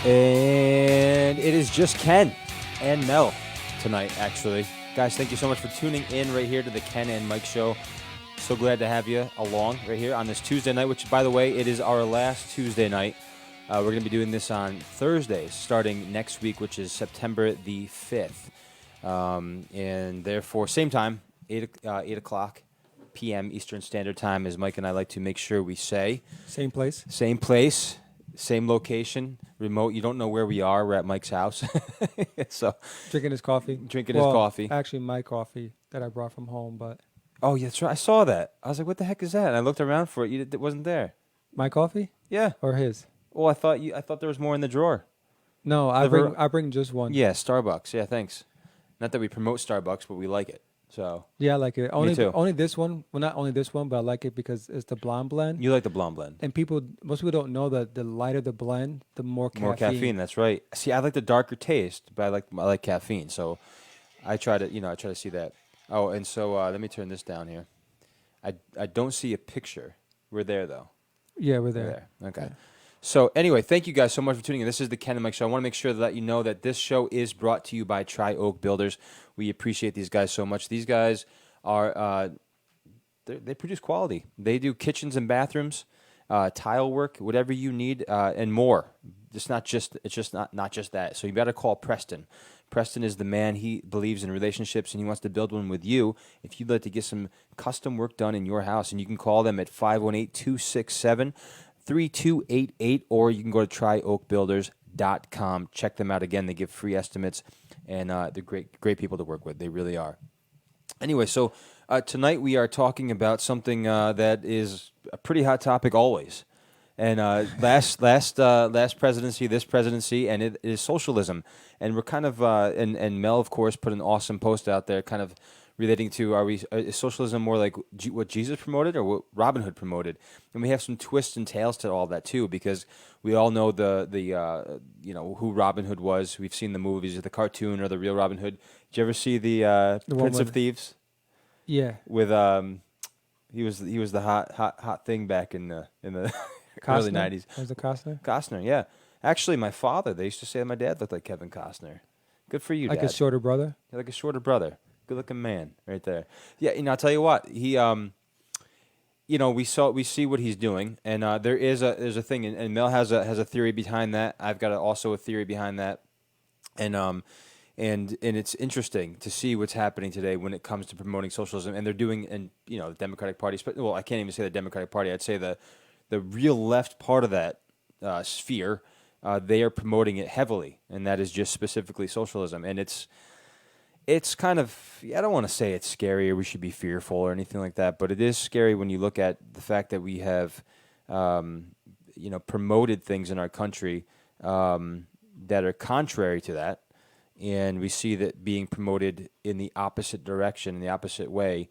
And it is just Ken and Mel tonight, actually. Guys, thank you so much for tuning in right here to the Ken and Mike Show. So glad to have you along right here on this Tuesday night, which, by the way, it is our last Tuesday night. We're going to be doing this on Thursdays starting next week, which is September the 5th. And therefore, same time, 8 o'clock p.m. Eastern Standard Time, as Mike and I like to make sure we say. Same place. Same place. Same location, remote. You don't know where we are. We're at Mike's house. So Drinking his coffee. Drinking his coffee. Actually, my coffee that I brought from home, but... Oh, yeah, that's right. I saw that. I was like, what the heck is that? And I looked around for it. It wasn't there. My coffee? Yeah. Or his? Well, I thought there was more in the drawer. No, I bring just one. Yeah, Starbucks. Yeah, thanks. Not that we promote Starbucks, but we like it. So yeah, I like it. Me too. Only this one. Well, not only this one, but I like it because it's the blonde blend. You like the blonde blend. And most people don't know that the lighter the blend, the more caffeine. More caffeine, that's right. See, I like the darker taste, but I like caffeine. So I try to see that. Oh, and so let me turn this down here. I don't see a picture. We're there though. Yeah, we're there. Okay. Yeah. So anyway, thank you guys so much for tuning in. This is the Ken and Mike Show. I want to make sure to let you know that this show is brought to you by Tri-Oak Builders. We appreciate these guys so much. These guys are they produce quality. They do kitchens and bathrooms, tile work, whatever you need, and more. It's not just that. So you got to call Preston. Preston is the man. He believes in relationships, and he wants to build one with you. If you'd like to get some custom work done in your house, and you can call them at 518-267-3288, or you can go to tryoakbuilders.com. Check them out again. They give free estimates, and they're great people to work with. They really are. Anyway, so tonight we are talking about something that is a pretty hot topic always. And last presidency, this presidency, and it is socialism. And we're kind of, and Mel, of course, put an awesome post out there kind of relating to, is socialism more like what Jesus promoted or what Robin Hood promoted? And we have some twists and tales to all that, too, because we all know the who Robin Hood was. We've seen the movies, the cartoon or the real Robin Hood. Did you ever see the Prince of Thieves? Yeah. With, he was the hot thing back in the early 90s. Was it Costner? Costner, yeah. Actually, my father, they used to say that my dad looked like Kevin Costner. Good for you, Like Dad. his shorter brother? You're like a shorter brother. Good-looking man right there. Yeah, I'll tell you what. He, we see what he's doing, and there's a thing, and Mel has a theory behind that. I've got also a theory behind that, and it's interesting to see what's happening today when it comes to promoting socialism, and they're doing, and the Democratic Party. Well, I can't even say the Democratic Party. I'd say the real left part of that sphere. They are promoting it heavily, and that is just specifically socialism. And it's kind of, I don't want to say it's scary or we should be fearful or anything like that, but it is scary when you look at the fact that we have, promoted things in our country that are contrary to that, and we see that being promoted in the opposite direction, in the opposite way,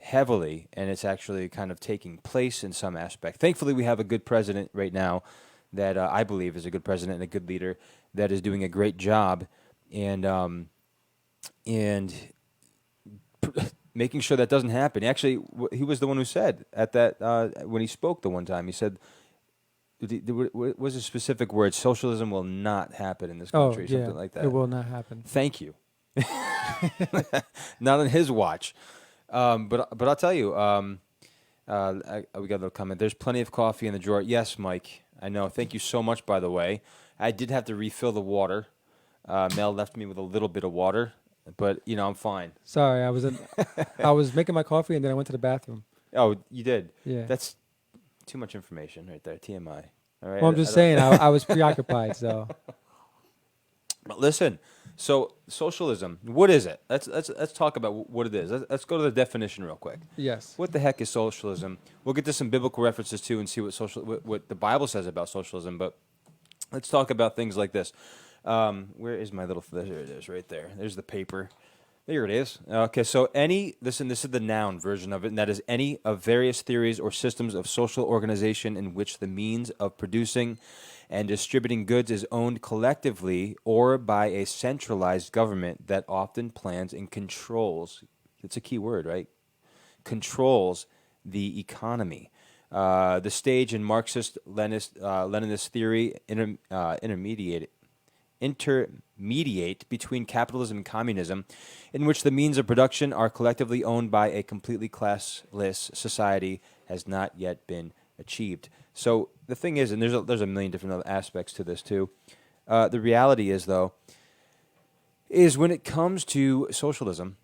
heavily, and it's actually kind of taking place in some aspect. Thankfully, we have a good president right now that I believe is a good president and a good leader that is doing a great job, and making sure that doesn't happen. Actually, he was the one who said at that when he spoke the one time, he said, what was a specific word? Socialism will not happen in this country, something like that. It will not happen. Thank you. Not on his watch. But I'll tell you, we got a little comment. There's plenty of coffee in the drawer. Yes, Mike, I know. Thank you so much, by the way. I did have to refill the water. Mel left me with a little bit of water, but I'm fine. Sorry, I was making my coffee and then I went to the bathroom. Oh, you did? Yeah. That's too much information right there. TMI. All right. Well, I'm just saying I was preoccupied. So. But listen. So socialism, what is it? Let's talk about what it is. Let's go to the definition real quick. Yes. What the heck is socialism? We'll get to some biblical references too and see what the Bible says about socialism. But let's talk about things like this. Where is my little? There it is, right there. There's the paper. There it is. Okay, so this is the noun version of it, and that is any of various theories or systems of social organization in which the means of producing and distributing goods is owned collectively or by a centralized government that often plans and controls, it's a key word, right? Controls the economy. the stage in Marxist Leninist theory intermediate between capitalism and communism, in which the means of production are collectively owned by a completely classless society, has not yet been achieved. So the thing is, and there's a million different other aspects to this too. The reality is, though, is when it comes to socialism,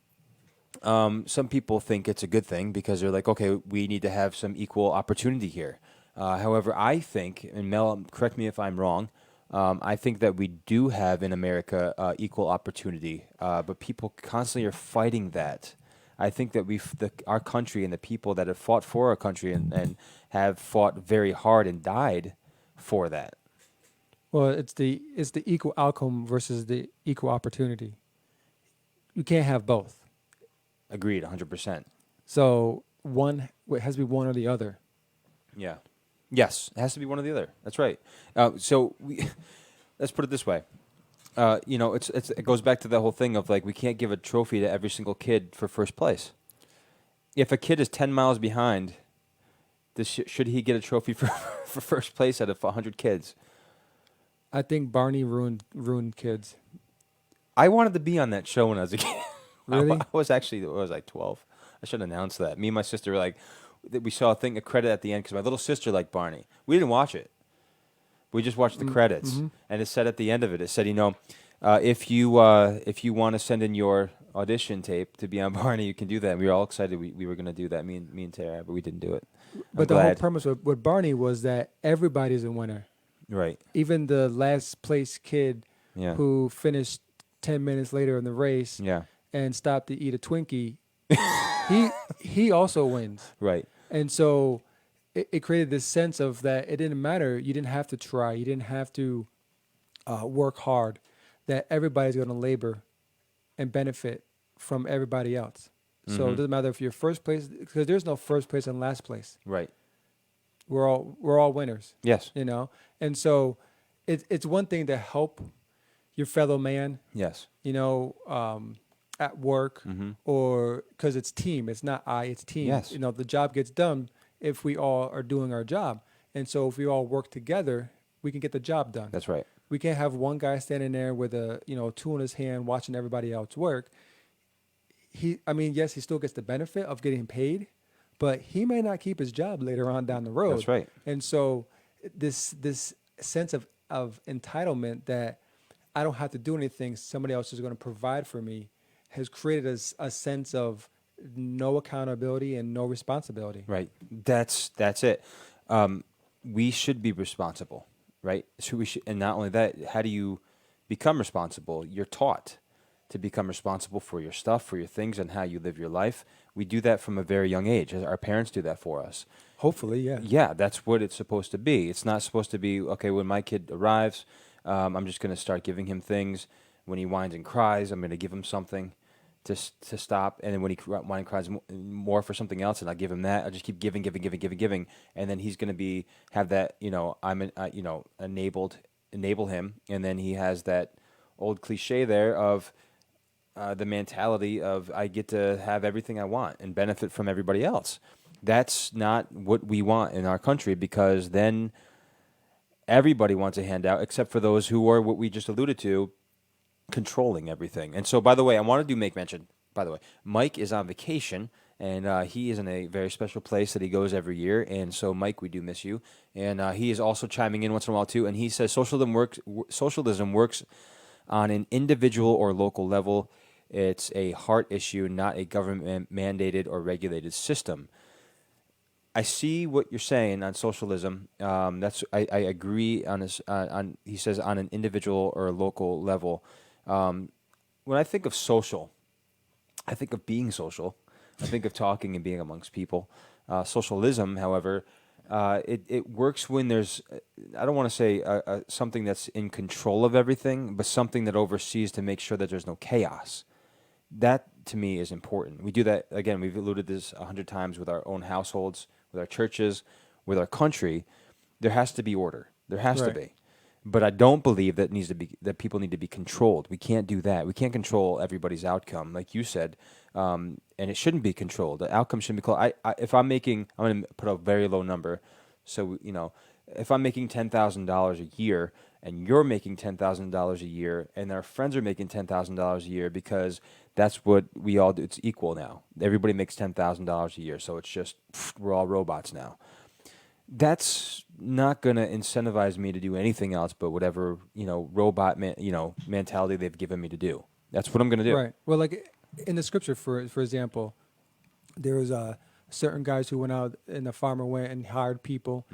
some people think it's a good thing because they're like, okay, we need to have some equal opportunity here. However, I think, and Mel, correct me if I'm wrong, I think that we do have in America equal opportunity, but people constantly are fighting that. I think that our country and the people that have fought for our country and have fought very hard and died for that. Well, it's the equal outcome versus the equal opportunity. You can't have both. Agreed, 100%. So it has to be one or the other. Yeah. Yes, it has to be one or the other. That's right. Let's put it this way. It goes back to the whole thing of like we can't give a trophy to every single kid for first place. If a kid is 10 miles behind, should he get a trophy for for first place out of 100 kids? I think Barney ruined kids. I wanted to be on that show when I was a kid. Really? I was like 12. I should announce that. Me and my sister were like, we saw a credit at the end because my little sister liked Barney. We didn't watch it. We just watched the credits, and it said at the end of it, if you want to send in your audition tape to be on Barney, you can do that. And we were all excited. We were going to do that, me and Tara, but we didn't do it. But the whole premise with Barney was that everybody's a winner. Right. Even the last place kid Yeah. who finished 10 minutes later in the race Yeah. and stopped to eat a Twinkie, he also wins. Right. And so it created this sense of that it didn't matter. You didn't have to try. You didn't have to work hard. That everybody's going to labor and benefit from everybody else. So it doesn't matter if you're first place, because there's no first place and last place. Right. We're all winners. Yes. And so it's one thing to help your fellow man. Yes. At work or because it's team. It's not it's team. Yes. The job gets done if we all are doing our job. And so if we all work together, we can get the job done. That's right. We can't have one guy standing there with a tool in his hand watching everybody else work. Yes, he still gets the benefit of getting paid, but he may not keep his job later on down the road. That's right. And so this sense of entitlement that I don't have to do anything, somebody else is going to provide for me, has created a sense of no accountability and no responsibility. Right. That's it. We should be responsible, right? So we should, and not only that, how do you become responsible? You're taught to become responsible for your stuff, for your things, and how you live your life. We do that from a very young age. Our parents do that for us. Hopefully, yeah. Yeah, that's what it's supposed to be. It's not supposed to be, okay, when my kid arrives, I'm just going to start giving him things. When he whines and cries, I'm going to give him something to stop. And then when he whines and cries more for something else, and I give him that, I just keep giving. And then he's going to have that, enable him. And then he has that old cliche there of the mentality of I get to have everything I want and benefit from everybody else. That's not what we want in our country, because then everybody wants a handout except for those who are what we just alluded to, controlling everything. And so, by the way, I want to make mention, by the way, Mike is on vacation, and he is in a very special place that he goes every year. And so, Mike, we do miss you. And he is also chiming in once in a while, too. And he says socialism works on an individual or local level. It's a heart issue, not a government-mandated or regulated system. I see what you're saying on socialism. I agree on this. He says on an individual or local level. When I think of social, I think of being social. I think of talking and being amongst people. Socialism, however, it works when there's, I don't want to say something that's in control of everything, but something that oversees to make sure that there's no chaos. That, to me, is important. We do that, again, we've alluded to this 100 times with our own households, with our churches, with our country. There has to be order. There has to be. But I don't believe that people need to be controlled. We can't do that. We can't control everybody's outcome, like you said, and it shouldn't be controlled. The outcome shouldn't be controlled. If I'm making, I'm going to put a very low number. So if I'm making $10,000 a year, and you're making $10,000 a year, and our friends are making $10,000 a year, because that's what we all do. It's equal now. Everybody makes $10,000 a year, so it's just we're all robots now. That's not going to incentivize me to do anything else but whatever robot mentality they've given me to do. That's what I'm going to do. Right. Well, like in the scripture, for example, there was certain guys who went out, and the farmer went and hired people,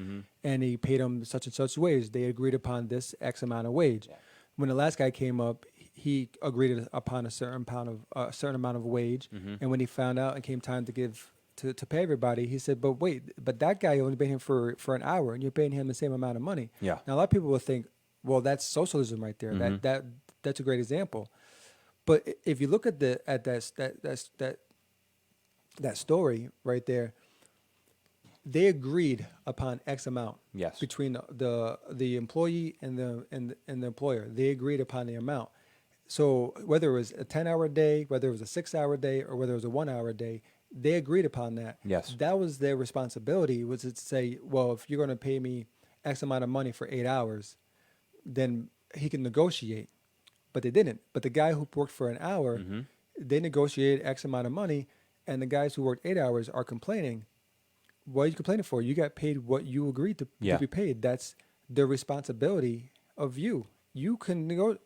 and he paid them such and such wage. They agreed upon this X amount of wage. Yeah. When the last guy came up, he agreed upon a certain amount of wage, and when he found out and came time to give to pay everybody, he said, "But wait, but that guy only paid him for an hour, and you're paying him the same amount of money." Yeah. Now a lot of people will think, "Well, that's socialism right there. That's a great example." But if you look at that story right there, they agreed upon X amount. Yes. Between the employee and the employer, they agreed upon the amount. So whether it was a 10-hour day, whether it was a 6-hour day, or whether it was a 1-hour day, they agreed upon that. Yes. That was their responsibility, was to say, well, if you're going to pay me X amount of money for 8 hours, then he can negotiate. But they didn't. But the guy who worked for an hour, they negotiated X amount of money, and the guys who worked 8 hours are complaining. What are you complaining for? You got paid what you agreed to be paid. That's the responsibility of you. You can negotiate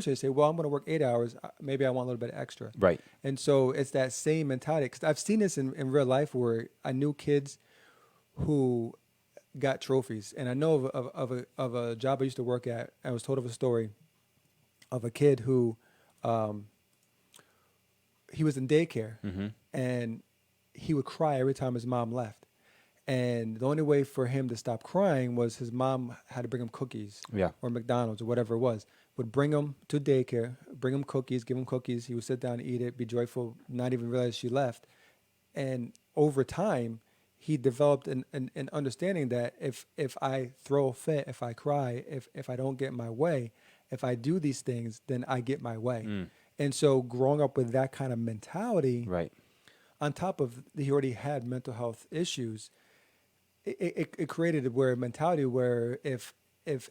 and say, well, I'm going to work 8 hours. Maybe I want a little bit extra. Right. And so it's that same mentality. 'Cause I've seen this in real life, where I knew kids who got trophies. And I know of a job I used to work at. I was told of a story of a kid who he was in daycare, and he would cry every time his mom left. And the only way for him to stop crying was his mom had to bring him cookies, or McDonald's or whatever it was. Would bring him to daycare, bring him cookies, give him cookies. He would sit down, eat it, be joyful, not even realize she left. And over time, he developed an understanding that if I throw a fit, if I cry, if I don't get my way, if I do these things, then I get my way. And so growing up with that kind of mentality, Right. on top of he already had mental health issues, it created a mentality where if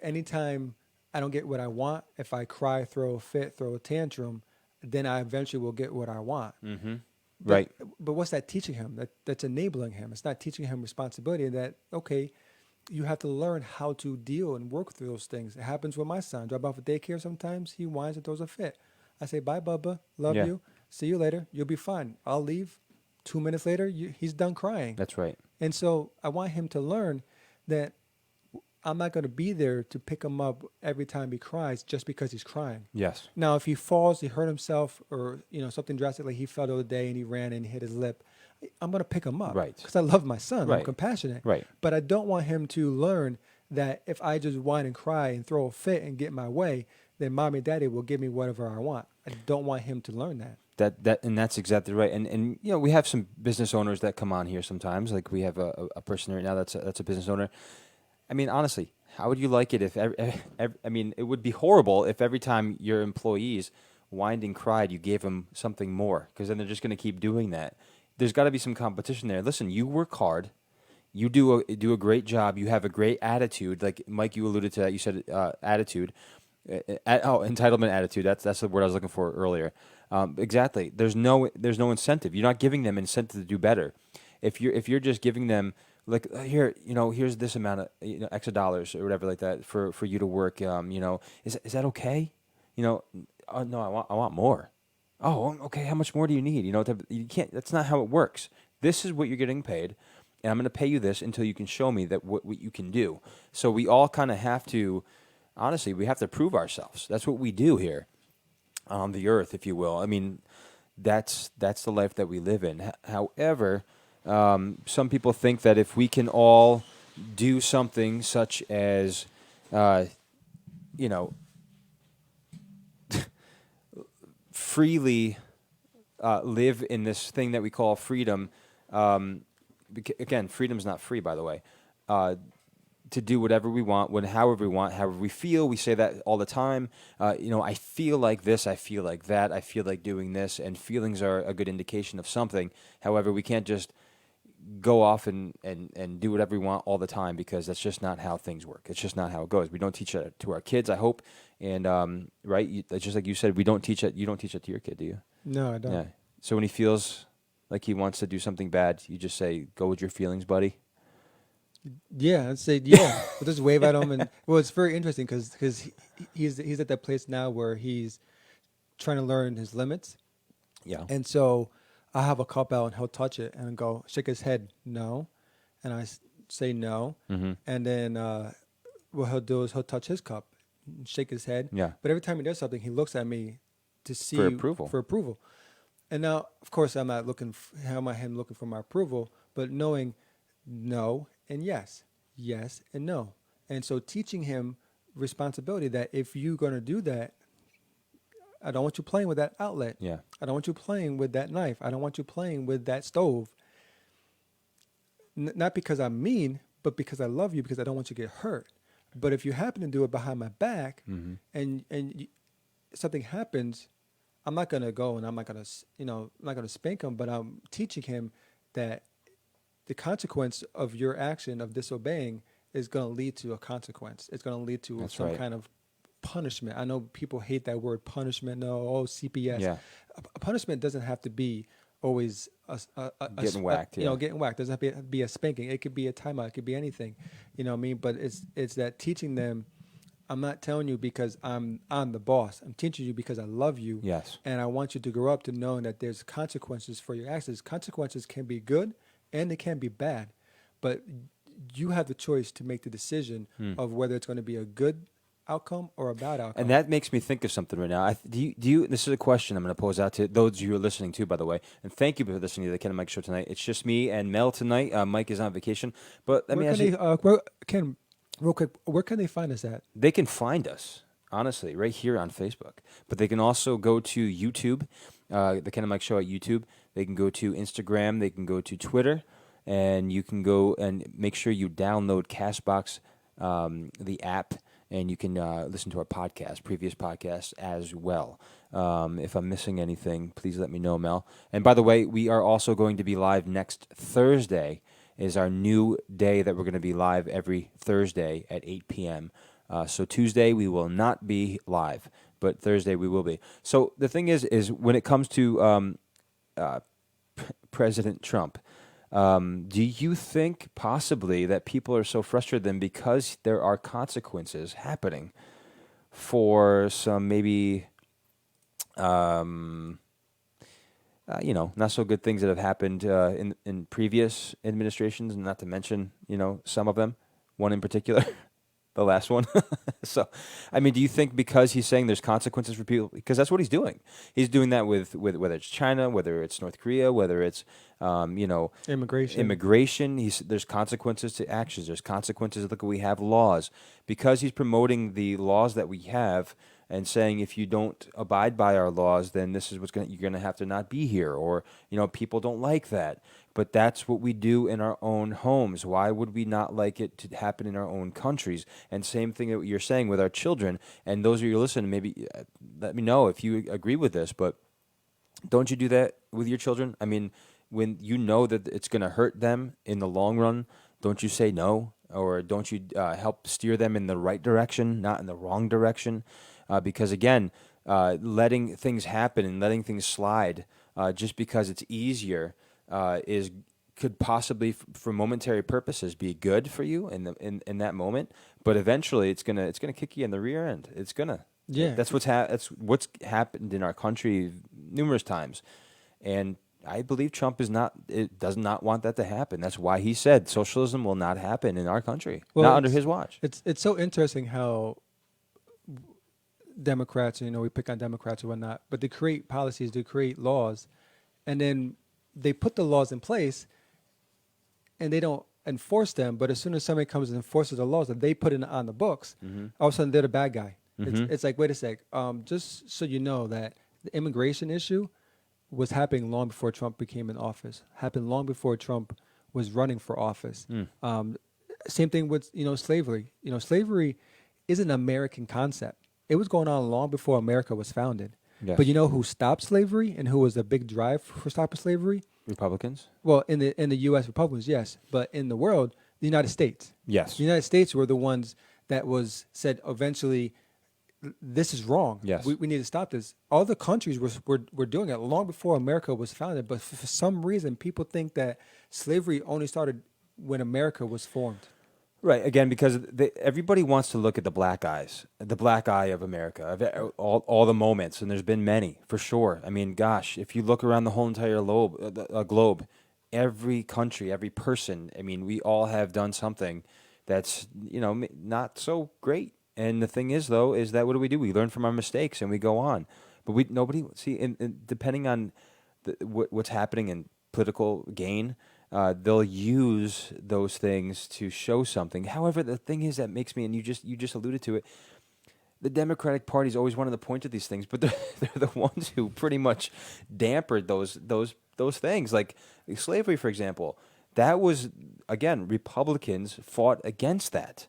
anytime I don't get what I want, if I cry, throw a fit, throw a tantrum, then I eventually will get what I want. Right. But what's that teaching him? That's enabling him. It's not teaching him responsibility. That, okay, you have to learn how to deal and work through those things. It happens with my son. Drop off at daycare sometimes. He whines and throws a fit. I say, bye, Bubba. Love you. See you later. You'll be fine. I'll leave. 2 minutes later, he's done crying. That's right. And so I want him to learn that I'm not going to be there to pick him up every time he cries just because he's crying. Yes. Now, if he falls, he hurt himself, or something drastic, like he fell the other day and he ran and hit his lip, I'm going to pick him up. Right. Because I love my son. Right. I'm compassionate. Right. But I don't want him to learn that if I just whine and cry and throw a fit and get my way, then mommy and daddy will give me whatever I want. I don't want him to learn that. And that's exactly right. And we have some business owners that come on here sometimes. Like we have a person right now that's a business owner. I mean, honestly, how would you like it if it would be horrible if every time your employees whined and cried, you gave them something more, because then they're just going to keep doing that. There's got to be some competition there. Listen, you work hard. You do a great job. You have a great attitude. Like Mike, you alluded to that. You said attitude. Entitlement attitude. That's the word I was looking for earlier. Exactly. There's no incentive. You're not giving them incentive to do better. If you're just giving them, like, here's this amount of X of dollars or whatever like that for you to work. Is that okay? No, I want more. Oh, okay. How much more do you need? You can't. That's not how it works. This is what you're getting paid, and I'm going to pay you this until you can show me that what you can do. So we all kind of have to. Honestly, we have to prove ourselves. That's what we do here on the earth, if you will. I mean, that's the life that we live in. However, some people think that if we can all do something such as, freely live in this thing that we call freedom. Again, freedom's not free, by the way. to do whatever we want, however we want, however we feel. We say that all the time. I feel like this, I feel like that, I feel like doing this, and feelings are a good indication of something. However, we can't just go off and do whatever we want all the time, because that's just not how things work. It's just not how it goes. We don't teach that to our kids, I hope. And right, it's just like you said, we don't teach it. You don't teach it to your kid, do you? No, I don't. Yeah. So when he feels like he wants to do something bad, you just say, "Go with your feelings, buddy." Yeah, I'd say yeah. We'll just wave at him, and well, it's very interesting because he's at that place now where he's trying to learn his limits, Yeah. and so I have a cup out and he'll touch it and go shake his head no, and say no, Mm-hmm. and then what he'll do is he'll touch his cup, and shake his head, Yeah. but every time he does something, he looks at me to see For approval. For approval, and now of course I'm not looking how am I him looking for my approval, but knowing no and yes, yes and no. And so teaching him responsibility that if you're going to do that, I don't want you playing with that outlet. Yeah. I don't want you playing with that knife. I don't want you playing with that stove. Not because I'm mean, but because I love you, because I don't want you to get hurt. But if you happen to do it behind my back Mm-hmm. and something happens, I'm not going to go and I'm not going to, I'm not going to spank him, but I'm teaching him that the consequence of your action of disobeying is going to lead to a consequence. It's going to lead to That's some right. kind of punishment. I know people hate that word punishment. No, CPS. Yeah. A punishment doesn't have to be always Getting whacked, yeah. Getting whacked. Doesn't have to be a spanking. It could be a timeout. It could be anything. You know what I mean? But it's that teaching them. I'm not telling you because I'm the boss. I'm teaching you because I love you. Yes. And I want you to grow up to knowing that there's consequences for your actions. Consequences can be good and they can be bad, but you have the choice to make the decision of whether it's going to be a good outcome or a bad outcome. And that makes me think of something right now. Do you? This is a question I'm going to pose out to those of you who are listening to, by the way. And thank you for listening to the Ken and Mike show tonight. It's just me and Mel tonight. Mike is on vacation, but let me ask you. Real quick, where can they find us at? They can find us, honestly, right here on Facebook. But they can also go to YouTube, the Ken and Mike Show at YouTube. They can go to Instagram. They can go to Twitter. And you can go and make sure you download CastBox, the app, and you can listen to our podcast, previous podcasts as well. If I'm missing anything, please let me know, Mel. And by the way, we are also going to be live next Thursday. Is our new day that we're going to be live every Thursday at 8 p.m. So Tuesday we will not be live, but Thursday we will be. So the thing is when it comes to President Trump, do you think possibly that people are so frustrated then because there are consequences happening for some maybe not so good things that have happened in previous administrations, and not to mention, some of them, one in particular, the last one. So, I mean, do you think because he's saying there's consequences for people, because that's what he's doing. He's doing that with whether it's China, whether it's North Korea, whether it's, immigration. There's consequences to actions. There's consequences. Look, we have laws. Because he's promoting the laws that we have, and saying if you don't abide by our laws, then this is you're going to have to not be here, or people don't like that. But that's what we do in our own homes. Why would we not like it to happen in our own countries? And same thing that you're saying with our children. And those of you listening, maybe let me know if you agree with this. But don't you do that with your children? I mean, when you know that it's going to hurt them in the long run, don't you say no? Or don't you help steer them in the right direction, not in the wrong direction? Because again, letting things happen and letting things slide just because it's easier could possibly, for momentary purposes, be good for you in that moment. But eventually, it's gonna kick you in the rear end. It's gonna. Yeah. That's what's happened in our country numerous times, and I believe Trump does not want that to happen. That's why he said socialism will not happen in our country, not under his watch. It's so interesting how Democrats, we pick on Democrats or whatnot, but they create policies, they create laws, and then they put the laws in place, and they don't enforce them. But as soon as somebody comes and enforces the laws that they put on the books, all of a sudden they're the bad guy. It's like, wait a sec, just so you know that the immigration issue was happening long before Trump became in office, happened long before Trump was running for office. Same thing with slavery. Slavery is an American concept. It was going on long before America was founded. But Yes. you know who stopped slavery and who was a big drive for stopping slavery? Republicans? Well, in the U.S. Republicans, yes, but in the world, the United States. Yes. The United States were the ones that was said eventually, this is wrong. Yes. We need to stop this. All the countries were doing it long before America was founded, but for some reason, people think that slavery only started when America was formed. Right. Again, because everybody wants to look at the black eye of America, all the moments, and there's been many for sure. I mean, gosh, if you look around the whole entire globe, every country, every person, I mean, we all have done something that's not so great. And the thing is, though, is that what do? We learn from our mistakes and we go on. But nobody see, and depending on what's happening in political gain. They'll use those things to show something. However, the thing is that makes me, and you just alluded to it, the Democratic Party's always wanted to point to these things, but they're the ones who pretty much dampered those things, like slavery, for example. That was, again, Republicans fought against that.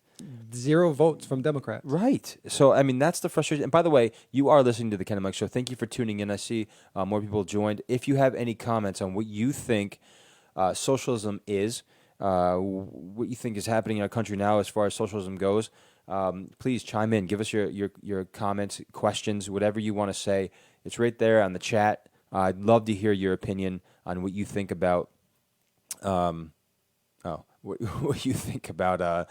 0 votes from Democrats. Right. So, I mean, that's the frustration. And by the way, you are listening to the Ken and Mike Show. Thank you for tuning in. I see more people joined. If you have any comments on what you think socialism is, what you think is happening in our country now as far as socialism goes, please chime in. Give us your comments, questions, whatever you want to say. It's right there on the chat. I'd love to hear your opinion on what you think about what you think about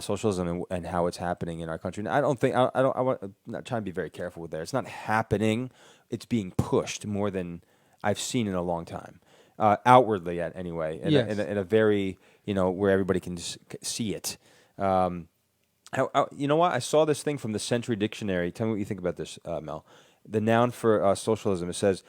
socialism and how it's happening in our country. And I don't think I'm not trying to be very careful with that. It's not happening. It's being pushed more than I've seen in a long time. Outwardly, anyway, Yes. in a very, where everybody can see it. You know what? I saw this thing from the Century Dictionary. Tell me what you think about this, Mel. The noun for socialism, it says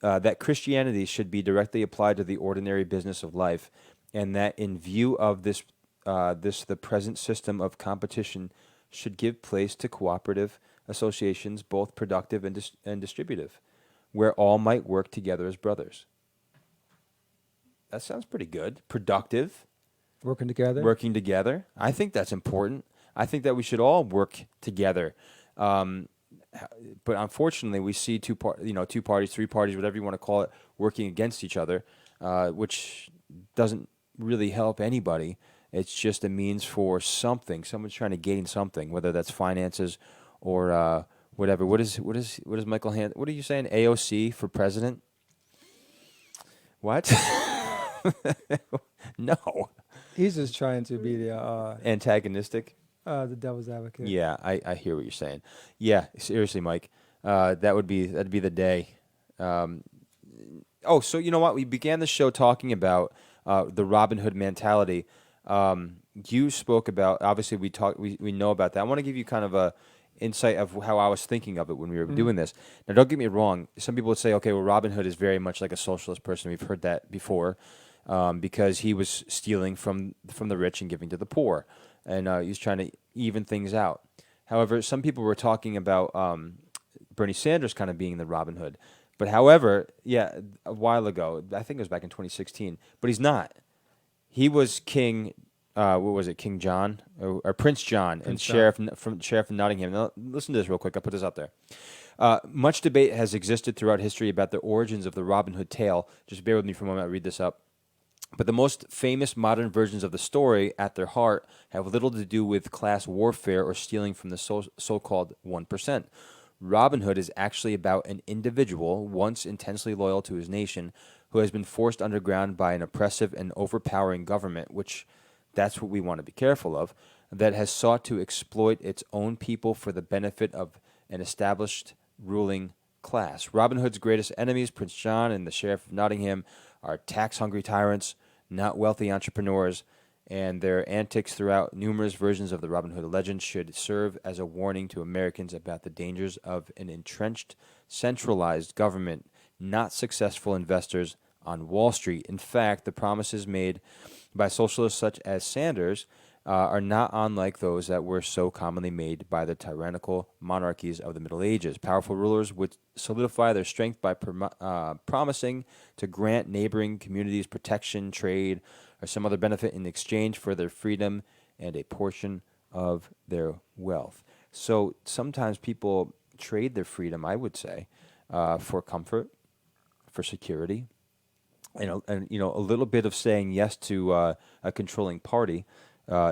that Christianity should be directly applied to the ordinary business of life, and that in view of this, the present system of competition should give place to cooperative associations, both productive and distributive, where all might work together as brothers. That sounds pretty good. Productive, Working together. working together. I think that's important. I think that we should all work together. But unfortunately, we see two parties, three parties, whatever you want to call it, working against each other, which doesn't really help anybody. It's just a means for something. Someone's trying to gain something, whether that's finances or whatever. What is Michael Hand? What are you saying? AOC for president? What? No. He's just trying to be the Antagonistic? devil's advocate. Yeah, I hear what you're saying. Yeah, seriously, Mike. That'd be the day. So you know what? We began the show talking about the Robin Hood mentality. You spoke about, obviously we know about that. I want to give you kind of a insight of how I was thinking of it when we were doing this. Now, don't get me wrong. Some people would say, okay, well, Robin Hood is very much like a socialist person. We've heard that before, because he was stealing from the rich and giving to the poor, and he was trying to even things out. However, some people were talking about Bernie Sanders kind of being the Robin Hood. But however, yeah, a while ago, I think it was back in 2016, but he's not. He was King, what was it, King John or Prince John, and Sheriff of Nottingham. Now, listen to this real quick. I'll put this out there. Much debate has existed throughout history about the origins of the Robin Hood tale. Just bear with me for a moment. I'll read this up. But the most famous modern versions of the story, at their heart, have little to do with class warfare or stealing from the so-called 1%. Robin Hood is actually about an individual, once intensely loyal to his nation, who has been forced underground by an oppressive and overpowering government, which that's what we want to be careful of, that has sought to exploit its own people for the benefit of an established ruling class. Robin Hood's greatest enemies, Prince John and the Sheriff of Nottingham, are tax-hungry tyrants, not wealthy entrepreneurs, and their antics throughout numerous versions of the Robin Hood legend should serve as a warning to Americans about the dangers of an entrenched, centralized government, not successful investors on Wall Street. In fact, the promises made by socialists such as Sanders are not unlike those that were so commonly made by the tyrannical monarchies of the Middle Ages. Powerful rulers would solidify their strength by promising to grant neighboring communities protection, trade, or some other benefit in exchange for their freedom and a portion of their wealth. So sometimes people trade their freedom, I would say, for comfort, for security, and a little bit of saying yes to a controlling party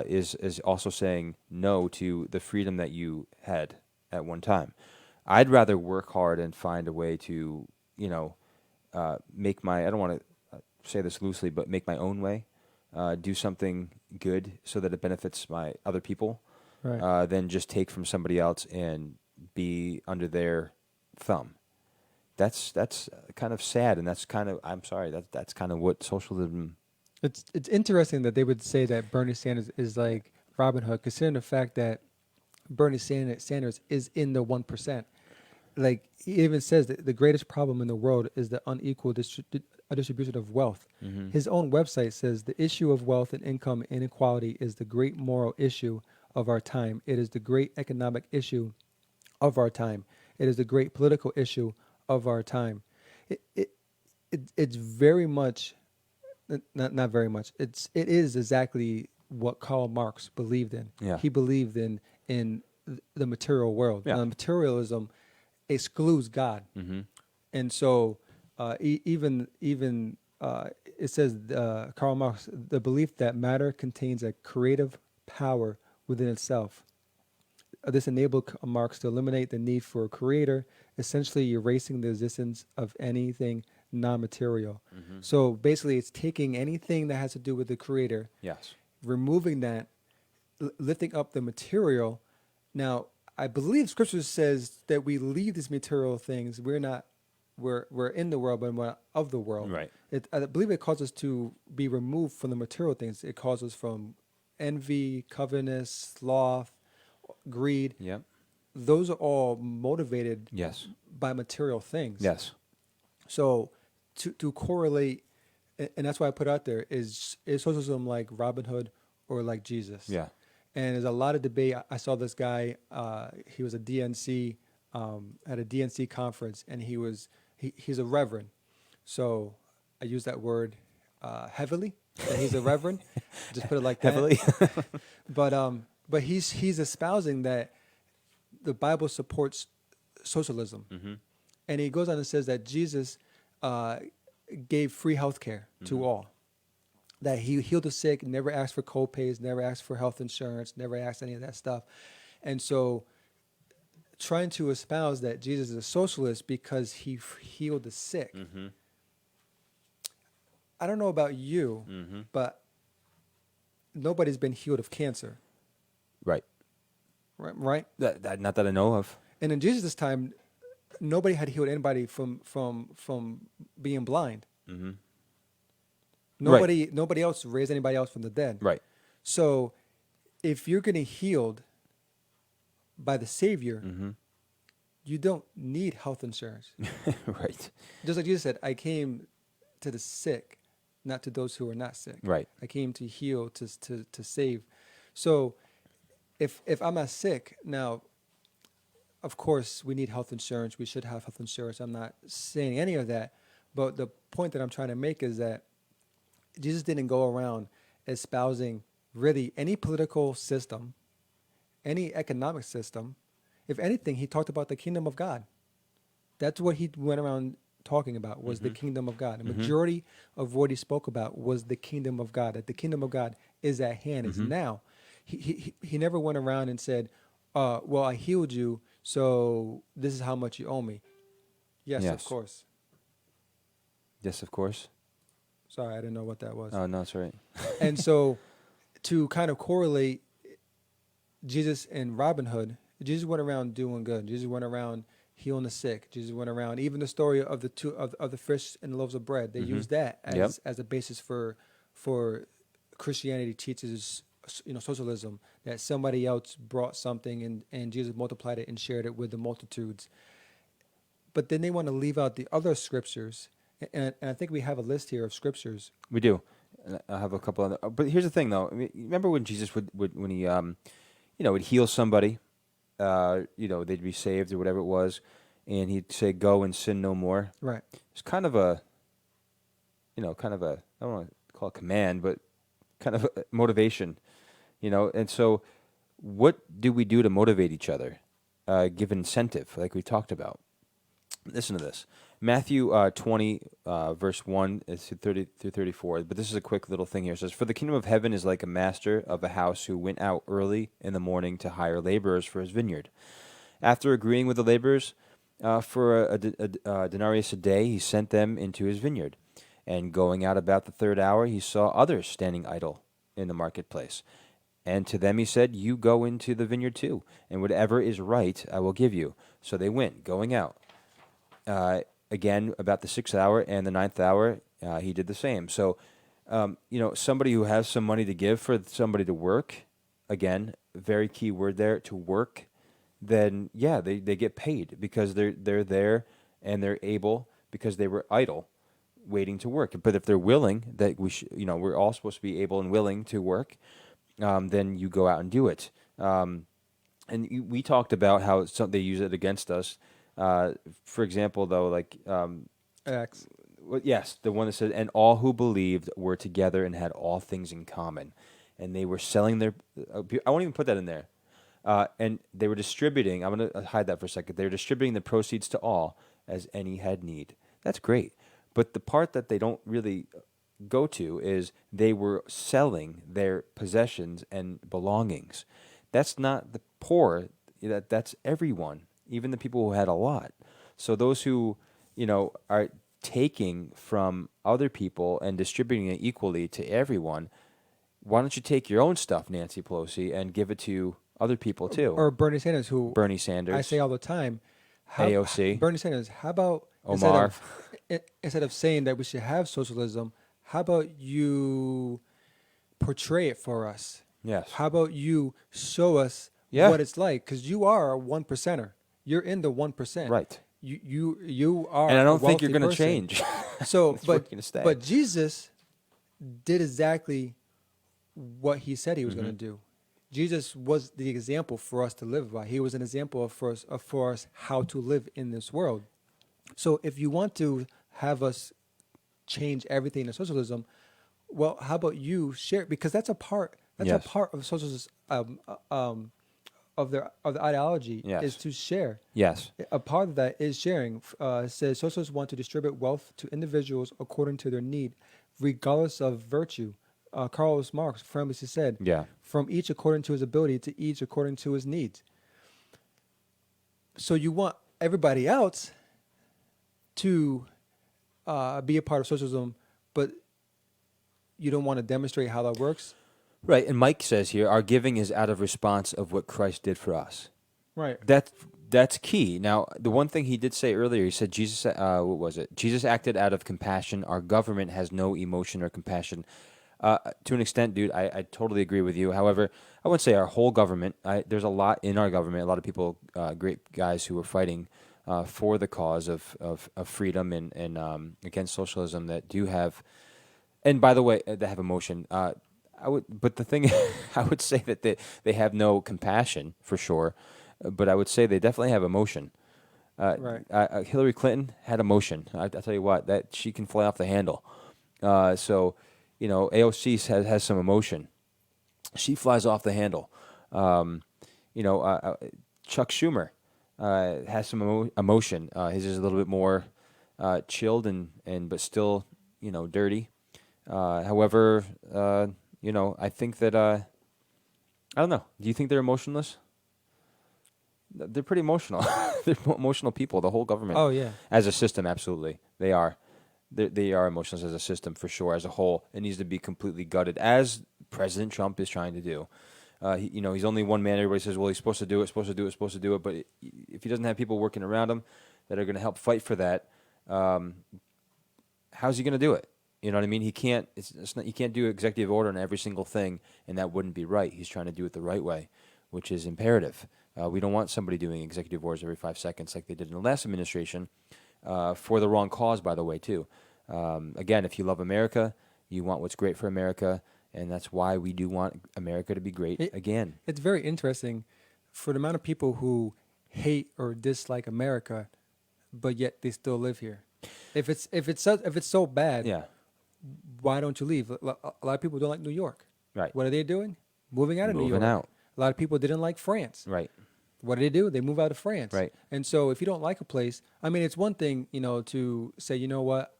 is also saying no to the freedom that you had at one time. I'd rather work hard and find a way to make my, I don't want to say this loosely, but make my own way, do something good so that it benefits my other people, Right. than just take from somebody else and be under their thumb. That's kind of sad, and that's kind of, I'm sorry, that's kind of what socialism. It's interesting that they would say that Bernie Sanders is like Robin Hood, considering the fact that Sanders is in the 1%. Like he even says that the greatest problem in the world is the unequal distribution of wealth. Mhm. His own website says the issue of wealth and income inequality is the great moral issue of our time. It is the great economic issue of our time. It is the great political issue of our time. It, it, it's very much, not very much. It is exactly what Karl Marx believed in. Yeah. He believed in the material world. Yeah. Now, materialism excludes God, Mm-hmm. and so even it says Karl Marx, the belief that matter contains a creative power within itself. This enabled Marx to eliminate the need for a creator, essentially erasing the existence of anything non-material. Mm-hmm. So basically, it's taking anything that has to do with the creator, Yes. removing that, lifting up the material. Now, I believe Scripture says that we leave these material things. We're not, we're in the world, but we're not of the world. Right. I believe it calls us to be removed from the material things. It calls us from envy, covetousness, sloth, greed. Yep. Those are all motivated Yes. by material things. Yes. So to correlate, and that's why I put out there, is socialism like Robin Hood or like Jesus? Yeah. And there's a lot of debate. I saw this guy. He was a DNC at a DNC conference, and he's a reverend. So I use that word heavily. That he's a reverend. Just put it like that. Heavily. But he's espousing that the Bible supports socialism, Mm-hmm. and he goes on and says that Jesus gave free health care to all. That he healed the sick, never asked for co-pays, never asked for health insurance, never asked any of that stuff. And so trying to espouse that Jesus is a socialist because he healed the sick. Mm-hmm. I don't know about you, Mm-hmm. but nobody's been healed of cancer, Right. right? That not that I know of. And in Jesus' time, nobody had healed anybody from being blind. Mm-hmm. Nobody else raised anybody else from the dead. Right. So if you're getting healed by the Savior, Mm-hmm. you don't need health insurance. Right. Just like Jesus said, I came to the sick, not to those who are not sick. Right. I came to heal, to save. So if I'm not sick, now, of course, we need health insurance. We should have health insurance. I'm not saying any of that. But the point that I'm trying to make is that Jesus didn't go around espousing really any political system, any economic system. If anything, he talked about the kingdom of God. That's what he went around talking about, was the kingdom of God. The majority of what he spoke about was the kingdom of God, that the kingdom of God is at hand, it's now. He never went around and said, well, I healed you, so this is how much you owe me. Yes, of Yes. course. Yes, of course. Sorry, I didn't know what that was. Oh, no, that's right. And so to kind of correlate Jesus and Robin Hood, Jesus went around doing good. Jesus went around healing the sick. Jesus went around, even the story of the two of the fish and the loaves of bread. They used that as a basis for Christianity teaches, socialism, that somebody else brought something and Jesus multiplied it and shared it with the multitudes. But then they want to leave out the other scriptures. And I think we have a list here of scriptures. We do. and I have a couple other. But here's the thing, though. I mean, remember when Jesus would when he would heal somebody, they'd be saved or whatever it was, and he'd say, "Go and sin no more." Right. It's kind of a, I don't want to call it command, but kind of a motivation, And so, what do we do to motivate each other? Give incentive, like we talked about. Listen to this. Matthew 20, verse 1 through 30 through 34. But this is a quick little thing here. It says, "For the kingdom of heaven is like a master of a house who went out early in the morning to hire laborers for his vineyard. After agreeing with the laborers for a denarius a day, he sent them into his vineyard. And going out about the third hour, he saw others standing idle in the marketplace. And to them he said, 'You go into the vineyard too, and whatever is right I will give you.' So they went, going out. Again, about the sixth hour and the ninth hour, he did the same. So, somebody who has some money to give for somebody to work, again, very key word there, to work, then yeah, they get paid because they're there and they're able because they were idle, waiting to work. But if they're willing, that we're all supposed to be able and willing to work, then you go out and do it. We talked about how they use it against us. For example, though, Acts. yes, the one that said, "And all who believed were together and had all things in common, and they were selling their." I won't even put that in there. And they were distributing. I'm going to hide that for a second. They were distributing the proceeds to all as any had need. That's great, but the part that they don't really go to is they were selling their possessions and belongings. That's not the poor. That's everyone, even the people who had a lot. So those who, are taking from other people and distributing it equally to everyone, why don't you take your own stuff, Nancy Pelosi, and give it to other people too? Or Bernie Sanders, who Bernie Sanders, I say all the time, AOC, Bernie Sanders, how about Omar. instead of saying that we should have socialism, how about you portray it for us? Yes. How about you show us Yeah. what it's like? Because you are a 1%er. You're in the 1%. Right. You are. And I a don't think you're wealthy going to person. change. So, That's where you're gonna stay. but Jesus did exactly what he said he was going to do. Jesus was the example for us to live by. He was an example for us how to live in this world. So if you want to have us change everything in socialism, well, how about you share? Because that's a part. That's Yes. a part of socialism. Of the ideology Yes. is to share. Yes. A part of that is sharing. It says socialists want to distribute wealth to individuals according to their need, regardless of virtue. Karl Marx famously said, Yeah. "From each according to his ability, to each according to his needs." So you want everybody else to be a part of socialism, but you don't want to demonstrate how that works. Right. And Mike says here, our giving is out of response of what Christ did for us. Right. That's key. Now, the one thing he did say earlier, he said, Jesus, what was it? Jesus acted out of compassion. Our government has no emotion or compassion. To an extent, dude, I totally agree with you. However, I wouldn't say our whole government. There's a lot in our government, a lot of people, great guys who are fighting for the cause of freedom and against socialism that do have, and by the way, that have emotion. But the thing, I would say that they have no compassion for sure, but I would say they definitely have emotion. Right. Hillary Clinton had emotion. I tell you what, that she can fly off the handle. So, AOC has some emotion. She flies off the handle. Chuck Schumer has some emotion. His is a little bit more chilled and but still, dirty. However, I think that I don't know. Do you think they're emotionless? They're pretty emotional. They're emotional people. The whole government. Oh yeah. As a system, absolutely, they are. They are emotionless as a system for sure. As a whole, it needs to be completely gutted, as President Trump is trying to do. He's only one man. Everybody says, well, he's supposed to do it, supposed to do it, supposed to do it. But if he doesn't have people working around him that are going to help fight for that, how's he going to do it? You know what I mean? He can't. He can't do executive order on every single thing, and that wouldn't be right. He's trying to do it the right way, which is imperative. We don't want somebody doing executive orders every 5 seconds like they did in the last administration, for the wrong cause, by the way, too. Again, if you love America, You want what's great for America, and that's why we do want America to be great It, again. it's very interesting for the amount of people who hate or dislike America, but yet they still live here. If it's so bad, Yeah, why don't you leave? A lot of people don't like New York. right. What are they doing? Moving out of New Moving York. out. A lot of people didn't like France. Right, What do? They move out of France. right. And so if you don't like a place, I mean, it's one thing, to say, you know what,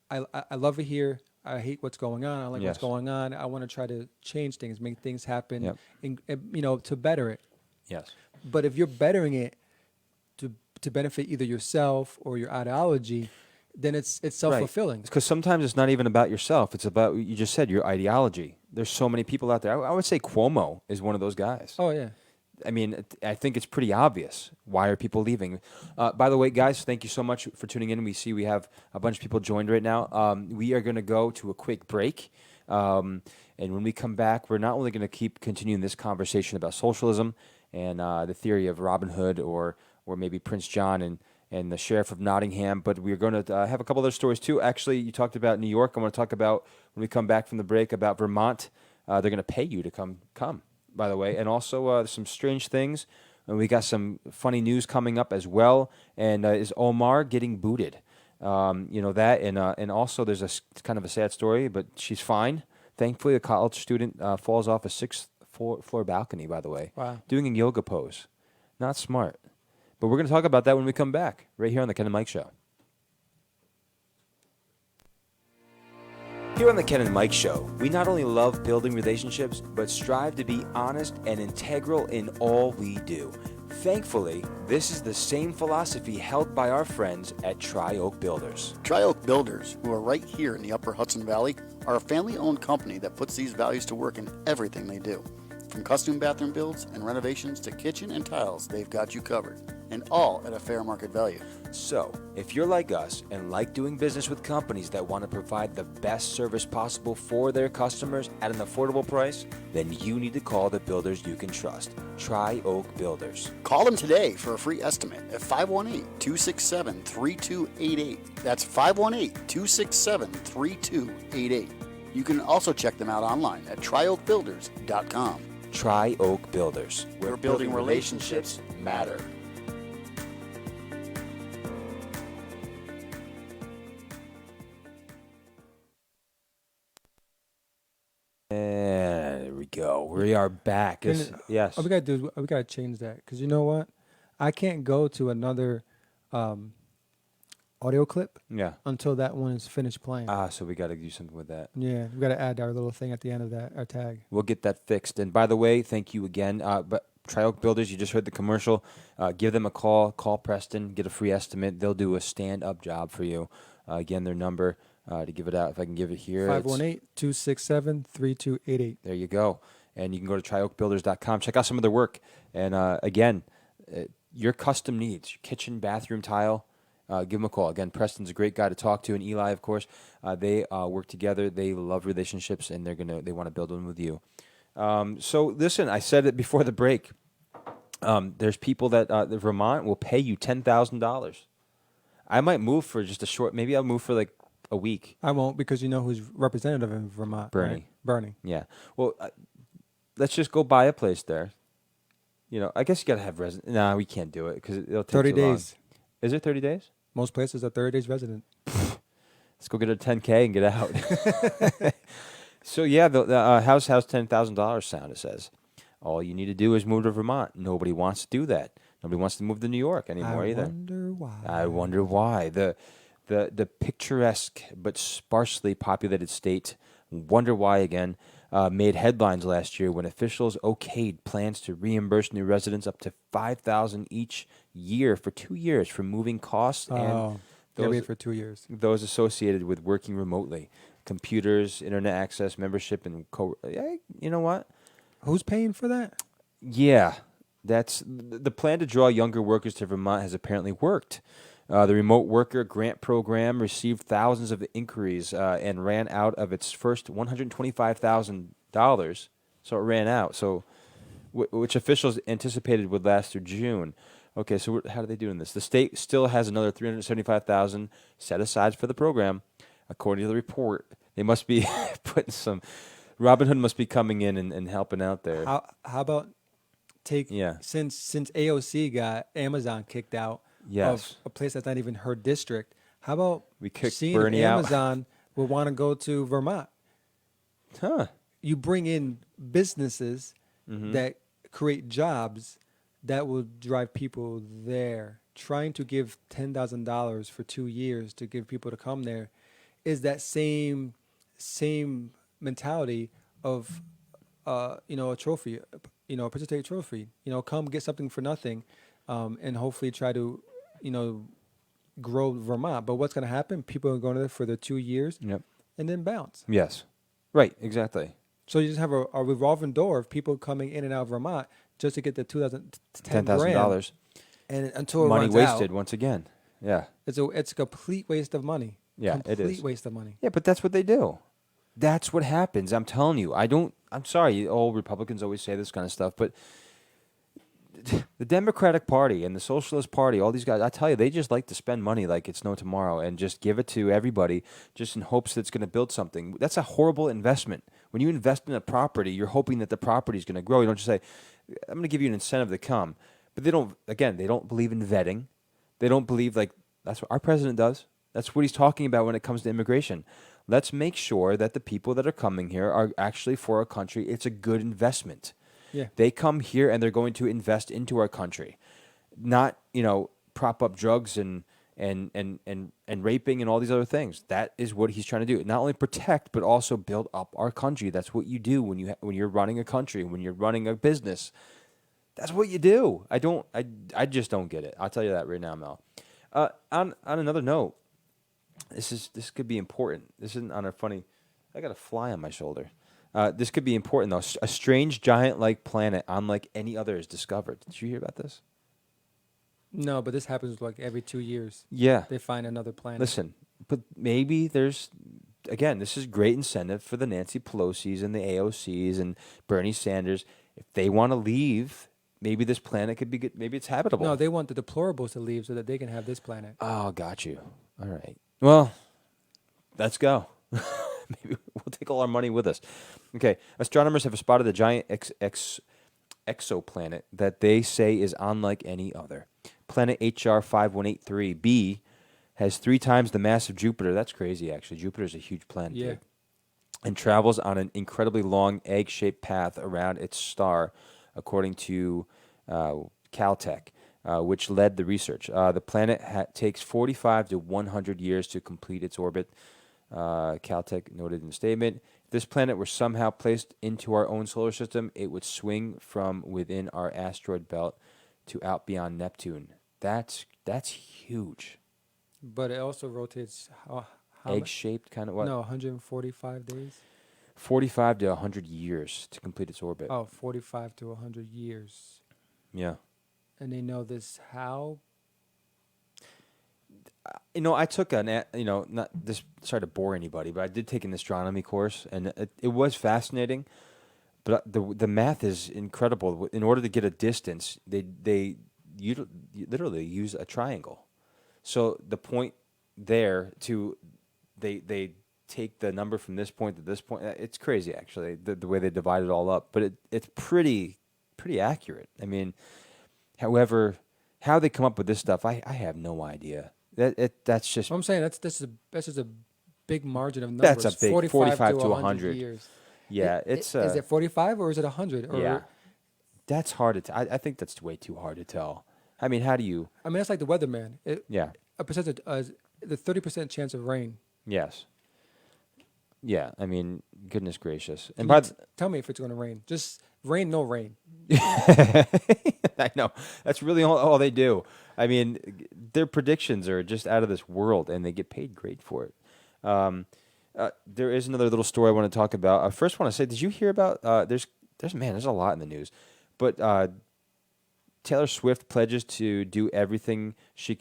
I love it here. I hate what's going on. I don't like what's Yes. going on. I want to try to change things, make things happen, Yep. and to better it. Yes. But if you're bettering it to benefit either yourself or your ideology, then it's self-fulfilling. Because sometimes it's not even about yourself. It's about, you just said, your ideology. There's so many people out there. I would say Cuomo is one of those guys. Oh yeah. I mean, I think it's pretty obvious. Why are people leaving? By the way, guys, thank you so much for tuning in. We see we have a bunch of people joined right now. We are going to go to a quick break. And when we come back, we're not only going to keep continuing this conversation about socialism and the theory of Robin Hood or maybe Prince John and the Sheriff of Nottingham, but we're going to have a couple other stories too. Actually, you talked about New York. I want to talk about, when we come back from the break, about Vermont. They're going to pay you to come, by the way, and also some strange things. And we got some funny news coming up as well. And is Omar getting booted? That, and also there's kind of a sad story, but she's fine. Thankfully, a college student falls off a sixth floor balcony, by the way, Wow. doing a yoga pose. Not smart. But we're going to talk about that when we come back, right here on the Ken and Mike Show. Here on the Ken and Mike Show, we not only love building relationships, but strive to be honest and integral in all we do. Thankfully, this is the same philosophy held by our friends at Tri-Oak Builders. Tri-Oak Builders, who are right here in the Upper Hudson Valley, are a family-owned company that puts these values to work in everything they do. From custom bathroom builds and renovations to kitchen and tiles, they've got you covered, and all at a fair market value. So, if you're like us and like doing business with companies that want to provide the best service possible for their customers at an affordable price, then you need to call the builders you can trust. Tri-Oak Builders. Call them today for a free estimate at 518-267-3288. That's 518-267-3288. You can also check them out online at trioakbuilders.com. Tri-Oak Builders. Where building relationships matter. And there we go. We are back. Yes. We gotta change that, because you know what? I can't go to another audio clip Yeah. until that one is finished playing. So we got to do something with that. Yeah, we gotta add our little thing at the end of that, our tag. We'll get that fixed. And by the way, thank you again. But Tri-Oak Builders, you just heard the commercial. Give them a call. Call Preston. Get a free estimate. They'll do a stand-up job for you. Again, their number to give it out. If I can give it here. 518-267-3288. There you go. And you can go to trioakbuilders.com. Check out some of their work. And again, your custom needs, your kitchen, bathroom tile, give them a call. Again, Preston's a great guy to talk to, and Eli, of course. They work together. They love relationships, and they want to build them with you. So listen, I said it before the break. There's people that Vermont will pay you $10,000. I might move for just a short. Maybe I'll move for like a week. I won't, because you know who's representative in Vermont. Bernie. Right? Bernie. Yeah. Well, let's just go buy a place there. I guess you got to have resident. Nah, we can't do it because it'll take 30 too long. days. Is it 30 days? Most places are 30 days resident. Let's go get a 10K and get out. So yeah, the how's $10,000 sound? It says all you need to do is move to Vermont. Nobody wants to do that. Nobody wants to move to New York anymore either. I wonder why. The picturesque but sparsely populated state, wonder why again, made headlines last year when officials okayed plans to reimburse new residents up to $5,000 each year for 2 years for moving costs and wait for 2 years. those associated with working remotely. Computers, internet access, membership, and you know what? Who's paying for that? Yeah, that's the plan to draw younger workers to Vermont has apparently worked. The remote worker grant program received thousands of inquiries and ran out of its first $125,000. So it ran out. So, which officials anticipated would last through June. Okay, so how are they doing this? The state still has another $375,000 set aside for the program. According to the report, They must be putting some. Robin Hood must be coming in and helping out there. How about take Yeah. since AOC got Amazon kicked out of Yes. a place that's not even her district? How about We kicked seeing Bernie if out. Amazon would want to go to Vermont? Huh. You bring in businesses Mm-hmm. that create jobs that will drive people there. Trying to give $10,000 for 2 years to give people to come there is that same mentality of a trophy, a participatory trophy. Come get something for nothing, and hopefully try to you know grow Vermont. But what's going to happen? People are going there for the 2 years Yep. and then bounce. Yes. Right. Exactly. So you just have a revolving door of people coming in and out of Vermont just to get the 2010 grand, $10,000. and until it Money runs wasted out, once again. Yeah. it's a complete waste of money. Yeah, it Complete is. waste of money. Yeah, but that's what they do. That's what happens. I'm telling you. I'm sorry. All Republicans always say this kind of stuff, but the Democratic Party and the Socialist Party, all these guys, I tell you, they just like to spend money like it's no tomorrow and just give it to everybody just in hopes that it's going to build something. That's a horrible investment. When you invest in a property, you're hoping that the property is going to grow. You don't just say, I'm going to give you an incentive to come. But they don't believe in vetting. They don't believe, like, that's what our president does. That's what he's talking about when it comes to immigration. Let's make sure that the people that are coming here are actually for our country. It's a good investment. Yeah. They come here and they're going to invest into our country, not prop up drugs and raping and all these other things. That is what he's trying to do. Not only protect but also build up our country. That's what you do when you're running a country, when you're running a business. That's what you do. I just don't get it. I'll tell you that right now, Mel. On another note, this could be important. This isn't on a funny. I got a fly on my shoulder. This could be important, though. A strange giant-like planet, unlike any other, is discovered. Did you hear about this? No, but this happens like every 2 years. Yeah. They find another planet. Listen, but maybe again, this is great incentive for the Nancy Pelosi's and the AOC's and Bernie Sanders. If they want to leave, maybe this planet could be good. Maybe it's habitable. No, they want the deplorables to leave so that they can have this planet. Oh, got you. All right. Well, let's go. Maybe we'll take all our money with us. Okay. Astronomers have spotted a giant exoplanet that they say is unlike any other. Planet HR 5183b has 3 times the mass of Jupiter. That's crazy, actually. Jupiter is a huge planet. Yeah. Dude. And travels on an incredibly long egg-shaped path around its star, according to Caltech, which led the research. The planet takes 45 to 100 years to complete its orbit. Caltech noted in the statement, if this planet were somehow placed into our own solar system, it would swing from within our asteroid belt to out beyond Neptune. That's huge. But it also rotates how Egg-shaped kind of what? No, 145 days. 45 to 100 years to complete its orbit. Oh, 45 to 100 years. Yeah. And they know this how? I took not this. Sorry to bore anybody, but I did take an astronomy course, and it was fascinating. But the math is incredible. In order to get a distance, they literally use a triangle. So the point there they take the number from this point to this point. It's crazy, actually, the way they divide it all up. But it's pretty accurate. I mean, however, how they come up with this stuff, I have no idea. That's just. I'm saying that's just a big margin of numbers. That's a big 45 to 100 years. Yeah, it's. Is it 45 or is it 100? Or, yeah, that's hard to. I think that's way too hard to tell. I mean, how do you? I mean, it's like the weatherman. Yeah. A percentage, the 30% chance of rain. Yes. Yeah, I mean, goodness gracious. And Tell me if it's going to rain. Just rain, no rain. I know. That's really all they do. I mean, their predictions are just out of this world, and they get paid great for it. There is another little story I want to talk about. I first want to say, did you hear about? There's a lot in the news, but Taylor Swift pledges to do everything she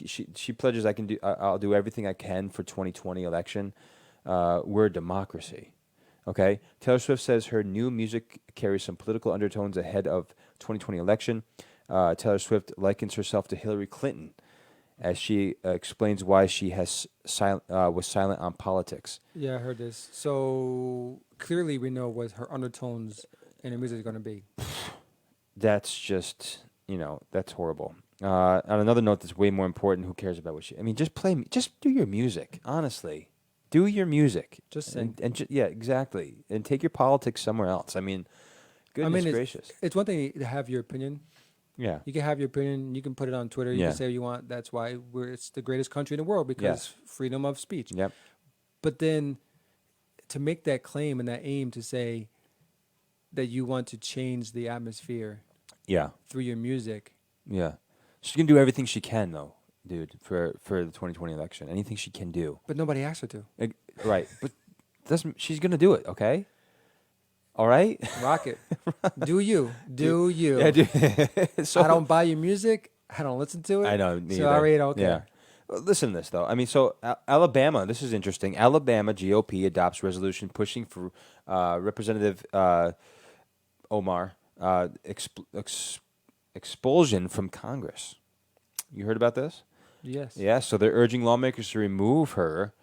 pledges I'll do everything I can for 2020 election. We're a democracy. Okay? Taylor Swift says her new music carries some political undertones ahead of 2020 election. Taylor Swift likens herself to Hillary Clinton as she explains why she was silent on politics. Yeah, I heard this. So clearly, we know what her undertones in her music is going to be. That's just, that's horrible. On another note that's way more important, who cares about what I mean, just do your music, honestly. Do your music. Just sing. Yeah, exactly. And take your politics somewhere else. I mean, goodness gracious. It's one thing to have your opinion. Yeah. You can have your opinion. You can put it on Twitter. You Yeah. can say what you want. That's why it's the greatest country in the world, because Yes. freedom of speech. Yep. But then to make that claim and that aim to say that you want to change the atmosphere Yeah. through your music. Yeah. She can do everything she can, though, dude, for the 2020 election. Anything she can do. But nobody asked her to. Right. But she's going to do it, okay? All right? Rock it. Do you. Do you. Yeah, dude. So, I don't buy your music. I don't listen to it. I know. Me So either. I really don't care. Yeah. Well, listen to this, though. I mean, so Alabama, this is interesting. Alabama GOP adopts resolution pushing for Representative Omar expulsion from Congress. You heard about this? Yes. Yeah, so they're urging lawmakers to remove her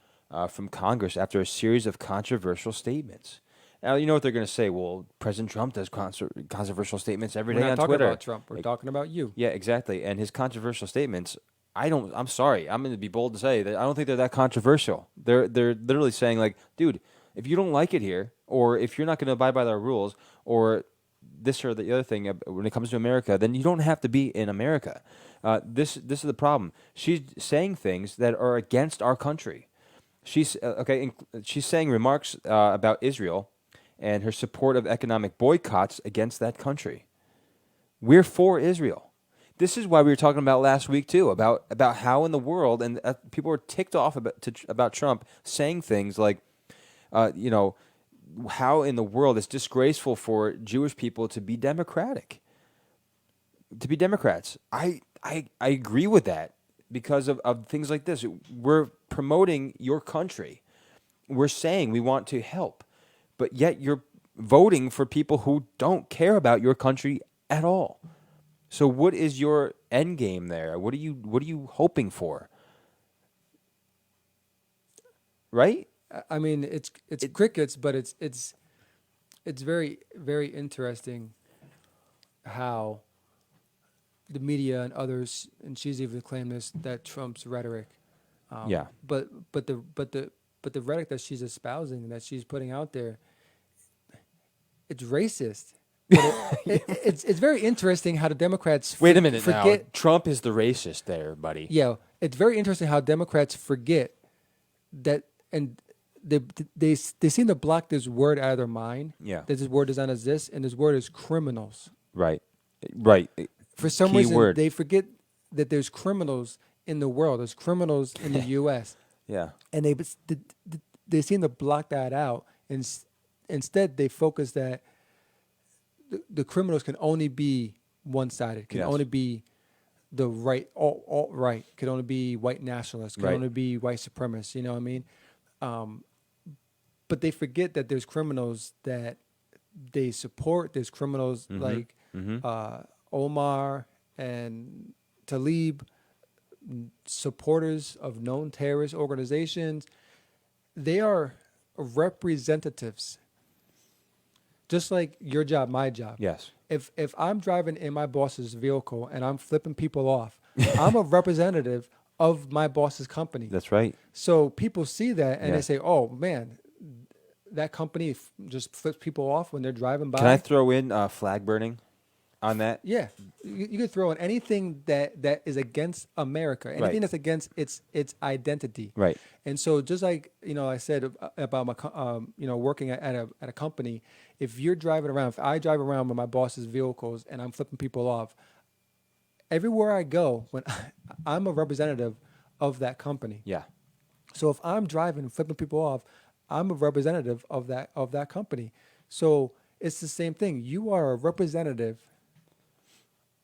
from Congress after a series of controversial statements. Now, you know what they're going to say. Well, President Trump does controversial statements every We're day not on talking Twitter. about Trump. We're talking about you. Yeah, exactly. And his controversial statements, I'm sorry. I'm going to be bold to say that I don't think they're that controversial. They're literally saying, like, dude, if you don't like it here, or if you're not going to abide by our rules, or this or the other thing when it comes to America, then you don't have to be in America. This is the problem. She's saying things that are against our country. She's she's saying remarks about Israel and her support of economic boycotts against that country. We're for Israel. This is why we were talking about last week too, about how in the world, and people were ticked off about Trump saying things like, how in the world it's disgraceful for Jewish people to be democratic, to be Democrats. I agree with that because of things like this. We're promoting your country. We're saying we want to help, but yet you're voting for people who don't care about your country at all. So what is your end game there? What are you hoping for? Right? I mean, it's crickets, but it's very, very interesting how the media and others, and she's even claimed this, that Trump's rhetoric. Yeah. But the rhetoric that she's espousing, that she's putting out there, it's racist. But it's very interesting how the Democrats Wait a minute forget. now. Trump is the racist there, buddy. Yeah, it's very interesting how Democrats forget that, and they seem to block this word out of their mind. Yeah. That this word does not exist, and this word is criminals. Right. For some Key reason, word. they forget that there's criminals in the world. There's criminals in the U.S. Yeah. And they seem to block that out, and instead they focus that the criminals can only be one-sided. Can Yes. only be the right, alt-right. Can only be white nationalists. Can Right. only be white supremacists. You know what I mean? But they forget that there's criminals that they support. There's criminals like Omar and Talib, supporters of known terrorist organizations. They are representatives. Just like your job, my job. Yes. If I'm driving in my boss's vehicle and I'm flipping people off, I'm a representative of my boss's company. That's right. So people see that and Yeah. they say, "Oh man, that company just flips people off when they're driving by." Can I throw in flag burning on that? Yeah, you could throw in anything that is against America, anything Right. that's against its identity. Right. And so, just like I said about my working at a company, if you're driving around, if I drive around with my boss's vehicles and I'm flipping people off, everywhere I go, when I'm a representative of that company. Yeah. So if I'm driving and flipping people off, I'm a representative of that company. So it's the same thing. You are a representative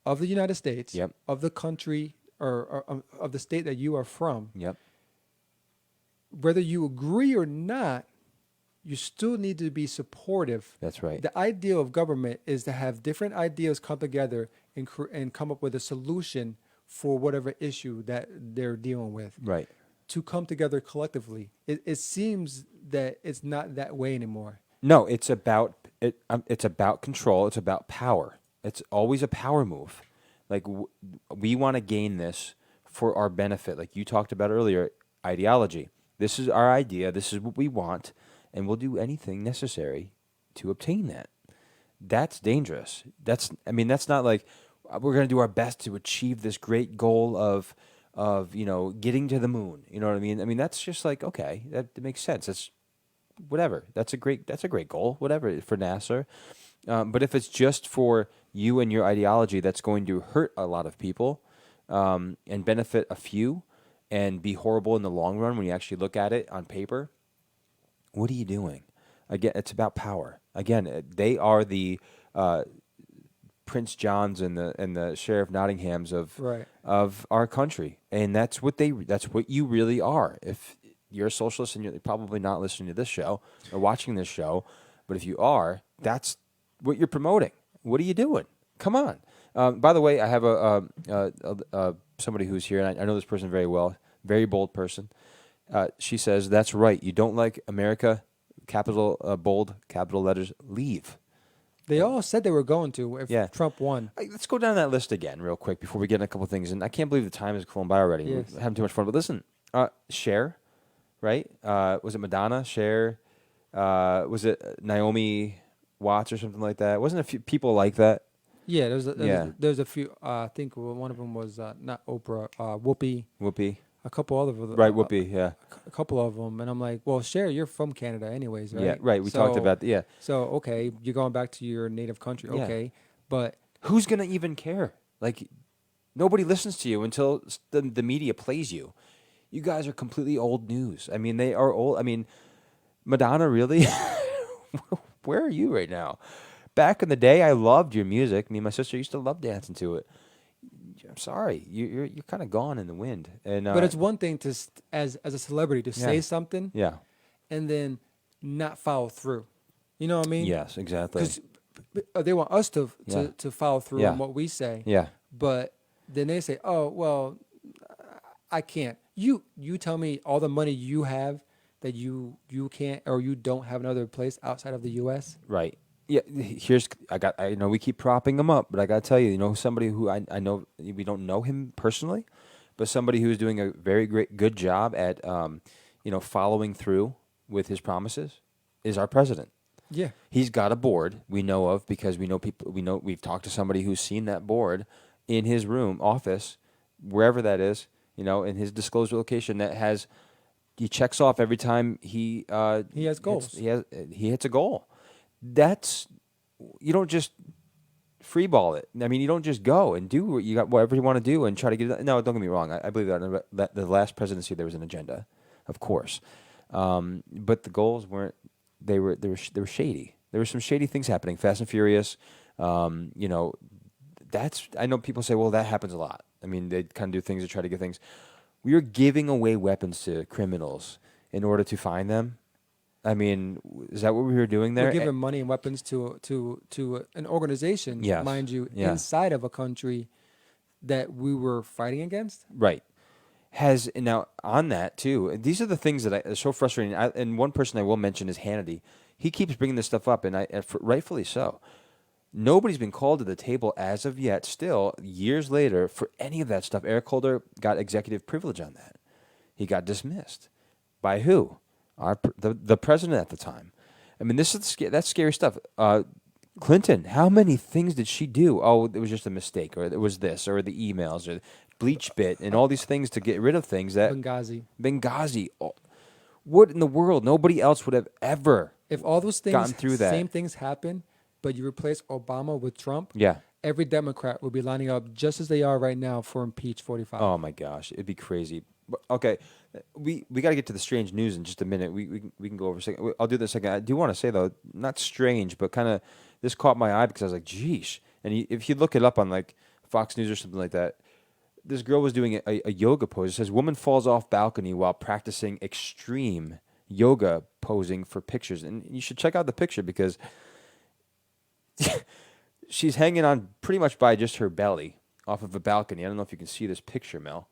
of the United States, Yep. of the country or of the state that you are from. Yep. Whether you agree or not, you still need to be supportive. That's right. The ideal of government is to have different ideas come together and come up with a solution for whatever issue that they're dealing with, Right. to come together collectively. It seems that it's not that way anymore. No, it's about it. It's about control. It's about power. It's always a power move. Like we want to gain this for our benefit. Like you talked about earlier, ideology. This is our idea. This is what we want, and we'll do anything necessary to obtain that. That's dangerous. That's not like we're going to do our best to achieve this great goal of getting to the moon. You know what I mean? I mean that's just like okay, that makes sense. That's whatever. That's a great goal. Whatever for NASA. But if it's just for you and your ideology, that's going to hurt a lot of people and benefit a few, and be horrible in the long run when you actually look at it on paper. What are you doing? Again, it's about power. Again, they are the Prince Johns and the Sheriff Nottinghams Right. of our country, and that's what you really are. If you're a socialist and you're probably not listening to this show or watching this show, but if you are, that's what you're promoting. What are you doing? Come on. By the way, I have somebody who's here, and I know this person very well, very bold person. She says, that's right. You don't like America, bold, capital letters, leave. They all said they were going to if Yeah. Trump won. Let's go down that list again real quick before we get in a couple things. And I can't believe the time has flown by already. Yes. We're having too much fun. But listen, Cher, right? Was it Madonna? Cher? Was it Naomi Watts or something like that? Wasn't a few people like that? Yeah, Yeah. there's a few. I think one of them was not Oprah, Whoopi. Whoopi. A couple other Right, Whoopi, yeah. a couple of them, and I'm like, well, Cher, you're from Canada, anyways, right? Yeah, right. We talked about yeah. So okay, you're going back to your native country, Yeah. okay, but Who's going to even care? Like, nobody listens to you until the media plays you. You guys are completely old news. I mean, they are old. I mean, Madonna, really? Where are you right now? Back in the day, I loved your music. Me and my sister used to love dancing to it. I'm sorry, you're kind of gone in the wind. And but it's one thing to as a celebrity to say Yeah. something yeah, and then not follow through. You know what I mean? yes, exactly. Because they want us to Yeah. to follow through Yeah. on what we say. Yeah, But then they say, "Oh, well, I can't." You tell me all the money you have that you can't or you don't have another place outside of the U.S. right. Yeah, I know we keep propping him up, but I got to tell you, somebody who I know, we don't know him personally, but somebody who's doing a very good job at, following through with his promises is our president. Yeah. He's got a board we know of because we know people, we've talked to somebody who's seen that board in his office, wherever that is, in his disclosed location he checks off every time he has goals. he hits a goal. You don't just free ball it. I mean, you don't just go and do whatever you want to do and try to get it. No, don't get me wrong. I believe that the last presidency there was an agenda, of course, but the goals weren't. They were shady. There were some shady things happening. Fast and Furious. I know people say, well, that happens a lot. I mean, they kind of do things to try to get things. We are giving away weapons to criminals in order to find them. I mean, is that what we were doing there? We're giving money and weapons to an organization, Yes. mind you, Yeah. inside of a country that we were fighting against. Right. Now on that too. These are the things that are so frustrating. And one person I will mention is Hannity. He keeps bringing this stuff up, and rightfully so. Nobody's been called to the table as of yet. Still, years later, for any of that stuff, Eric Holder got executive privilege on that. He got dismissed by who? The president at the time. I mean, that's scary stuff. Clinton, how many things did she do? Oh, it was just a mistake, or it was this, or the emails, or bleach bit, and all these things to get rid of things that Benghazi. Oh, what in the world? Nobody else would have ever. If all those things, gotten through that. same things happen, but you replace Obama with Trump, Yeah. every Democrat will be lining up just as they are right now for impeach 45. Oh my gosh, it'd be crazy. But, okay, we got to get to the strange news in just a minute. We can go over a second. I'll do this second. I do want to say though, not strange, but kind of this caught my eye because I was like, geesh. And if you look it up on like Fox News or something like that, this girl was doing a yoga pose. It says, woman falls off balcony while practicing extreme yoga posing for pictures. And you should check out the picture because she's hanging on pretty much by just her belly off of a balcony. I don't know if you can see this picture, Mel.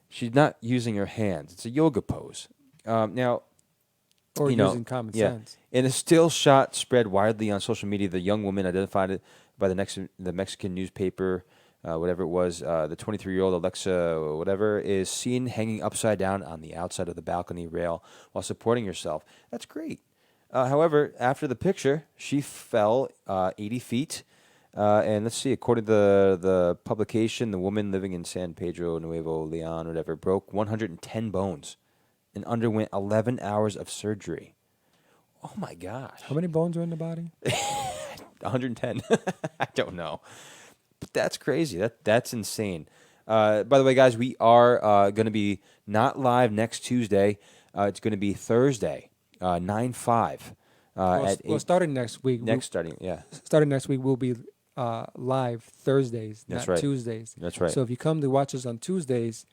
She's not using her hands. It's a yoga pose. Now, Or you know, using common yeah. sense. In a still shot spread widely on social media, the young woman identified it by the Mexican newspaper, whatever it was, the 23-year-old Alexa, whatever, is seen hanging upside down on the outside of the balcony rail while supporting herself. That's great. However, after the picture, she fell 80 feet. And let's see, according to the publication, the woman living in San Pedro Nuevo Leon, whatever, broke 110 bones and underwent 11 hours of surgery. Oh my gosh. How many bones are in the body? 110. I don't know. But that's crazy. That's insane. By the way, guys, we are going to be not live next Tuesday. It's going to be Thursday, 9/5. At 8. Starting next week. Starting Next week, we'll be live Thursdays, That's not right. Tuesdays. That's right. So if you come to watch us on Tuesdays,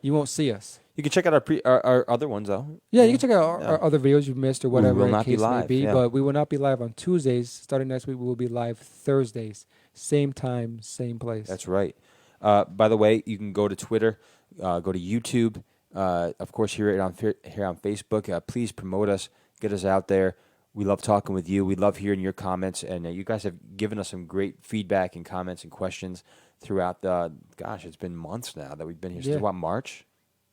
you won't see us. You can check out our other ones, though. Yeah, you can check out our other videos you've missed or whatever will the not be case may live, be. yeah. But we will not be live on Tuesdays. Starting next week, we will be live Thursdays. Same time, same place. That's right. By the way, you can go to Twitter, go to YouTube, of course, here on Facebook. Please promote us, get us out there. We love talking with you. We love hearing your comments, and you guys have given us some great feedback and comments and questions throughout it's been months now that we've been here. Since what, March?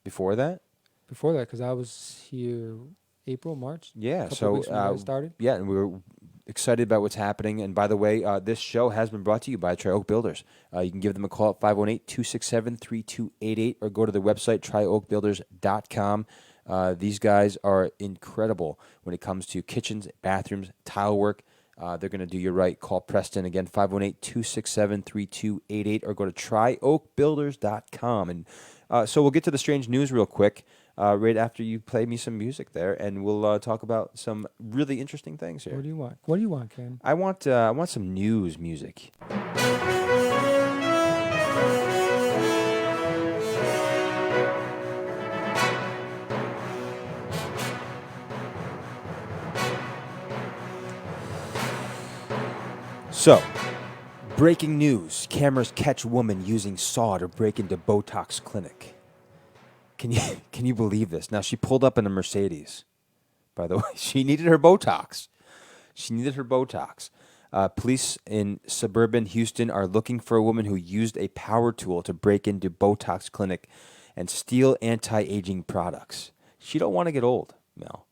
Before that? Before that, because I was here April, March. Yeah, couple so weeks when you guys started. Yeah, and we were excited about what's happening. And by the way, this show has been brought to you by Tri-Oak Builders. You can give them a call at 518-267-3288 or go to their website, tryoakbuilders.com. These guys are incredible when it comes to kitchens, bathrooms, tile work. They're going to do you right. Call Preston again, 518-267-3288 or go to tryoakbuilders.com. And so we'll get to the strange news real quick right after you play me some music there, and we'll talk about some really interesting things here. What do you want? What do you want, Ken? I want some news music. So, breaking news. Cameras catch woman using saw to break into Botox clinic. Can you believe this? Now, she pulled up in a Mercedes. By the way, she needed her Botox. Police in suburban Houston are looking for a woman who used a power tool to break into Botox clinic and steal anti-aging products. She don't want to get old, Mel.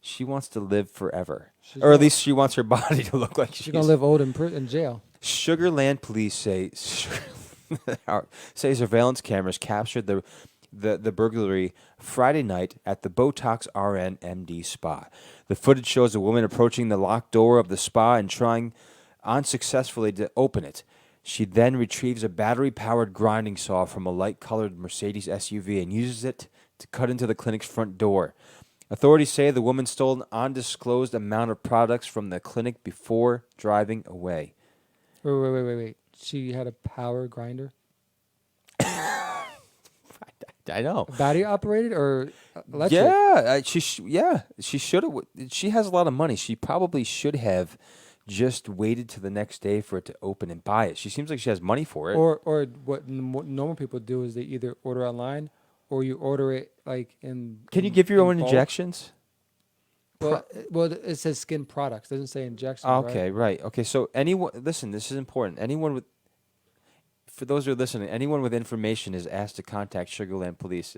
She wants to live forever. Or at least she wants her body to look like she's going to live old in jail. Sugarland police say surveillance cameras captured the burglary Friday night at the Botox RN MD spa. The footage shows a woman approaching the locked door of the spa and trying unsuccessfully to open it. She then retrieves a battery-powered grinding saw from a light-colored Mercedes SUV and uses it to cut into the clinic's front door. Authorities say the woman stole an undisclosed amount of products from the clinic before driving away. Wait. She had a power grinder? I know. Battery operated or electric? Yeah, she should have. She has a lot of money. She probably should have just waited to the next day for it to open and buy it. She seems like she has money for it. Or what normal people do is they either order online or you order it like in. Can you give your own bulk. injections? Well, it says skin products. It doesn't say injections. Okay, right. Okay, so anyone, listen, this is important. For those who are listening, anyone with information is asked to contact Sugarland Police.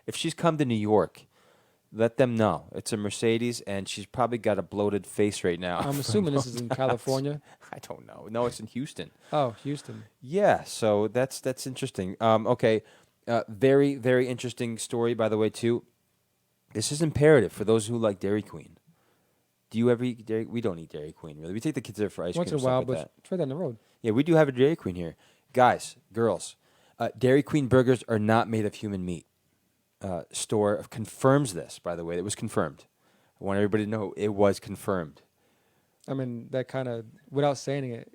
If she's come to New York, let them know. It's a Mercedes, and she's probably got a bloated face right now. I'm assuming this is in California. I don't know. No, it's in Houston. Oh, Houston. Yeah, so that's interesting. Okay, very, very interesting story, by the way, too. This is imperative for those who like Dairy Queen. Do you ever eat Dairy? We don't eat Dairy Queen, really. We take the kids there for ice Once cream. in a while, like but that. it's right down the road. Yeah, we do have a Dairy Queen here. Guys, girls, Dairy Queen burgers are not made of human meat. Store confirms this, by the way. It was confirmed. I want everybody to know it was confirmed. I mean, that kind of, without saying it,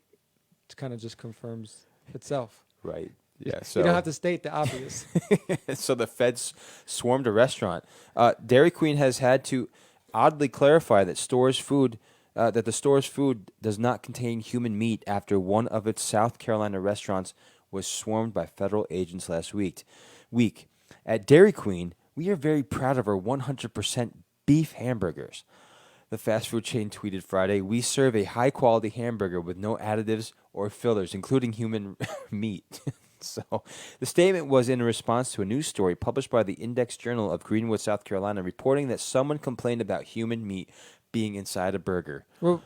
it kind of just confirms itself. Right. Yeah. So you don't have to state the obvious. So the feds swarmed a restaurant. Dairy Queen has had to oddly clarify that stores' food that the store's food does not contain human meat after one of its South Carolina restaurants was swarmed by federal agents last week. At Dairy Queen, we are very proud of our 100% beef hamburgers. The fast food chain tweeted Friday, "We serve a high-quality hamburger with no additives or fillers, including human meat." So the statement was in response to a news story published by the Index Journal of Greenwood, South Carolina, reporting that someone complained about human meat being inside a burger. Well,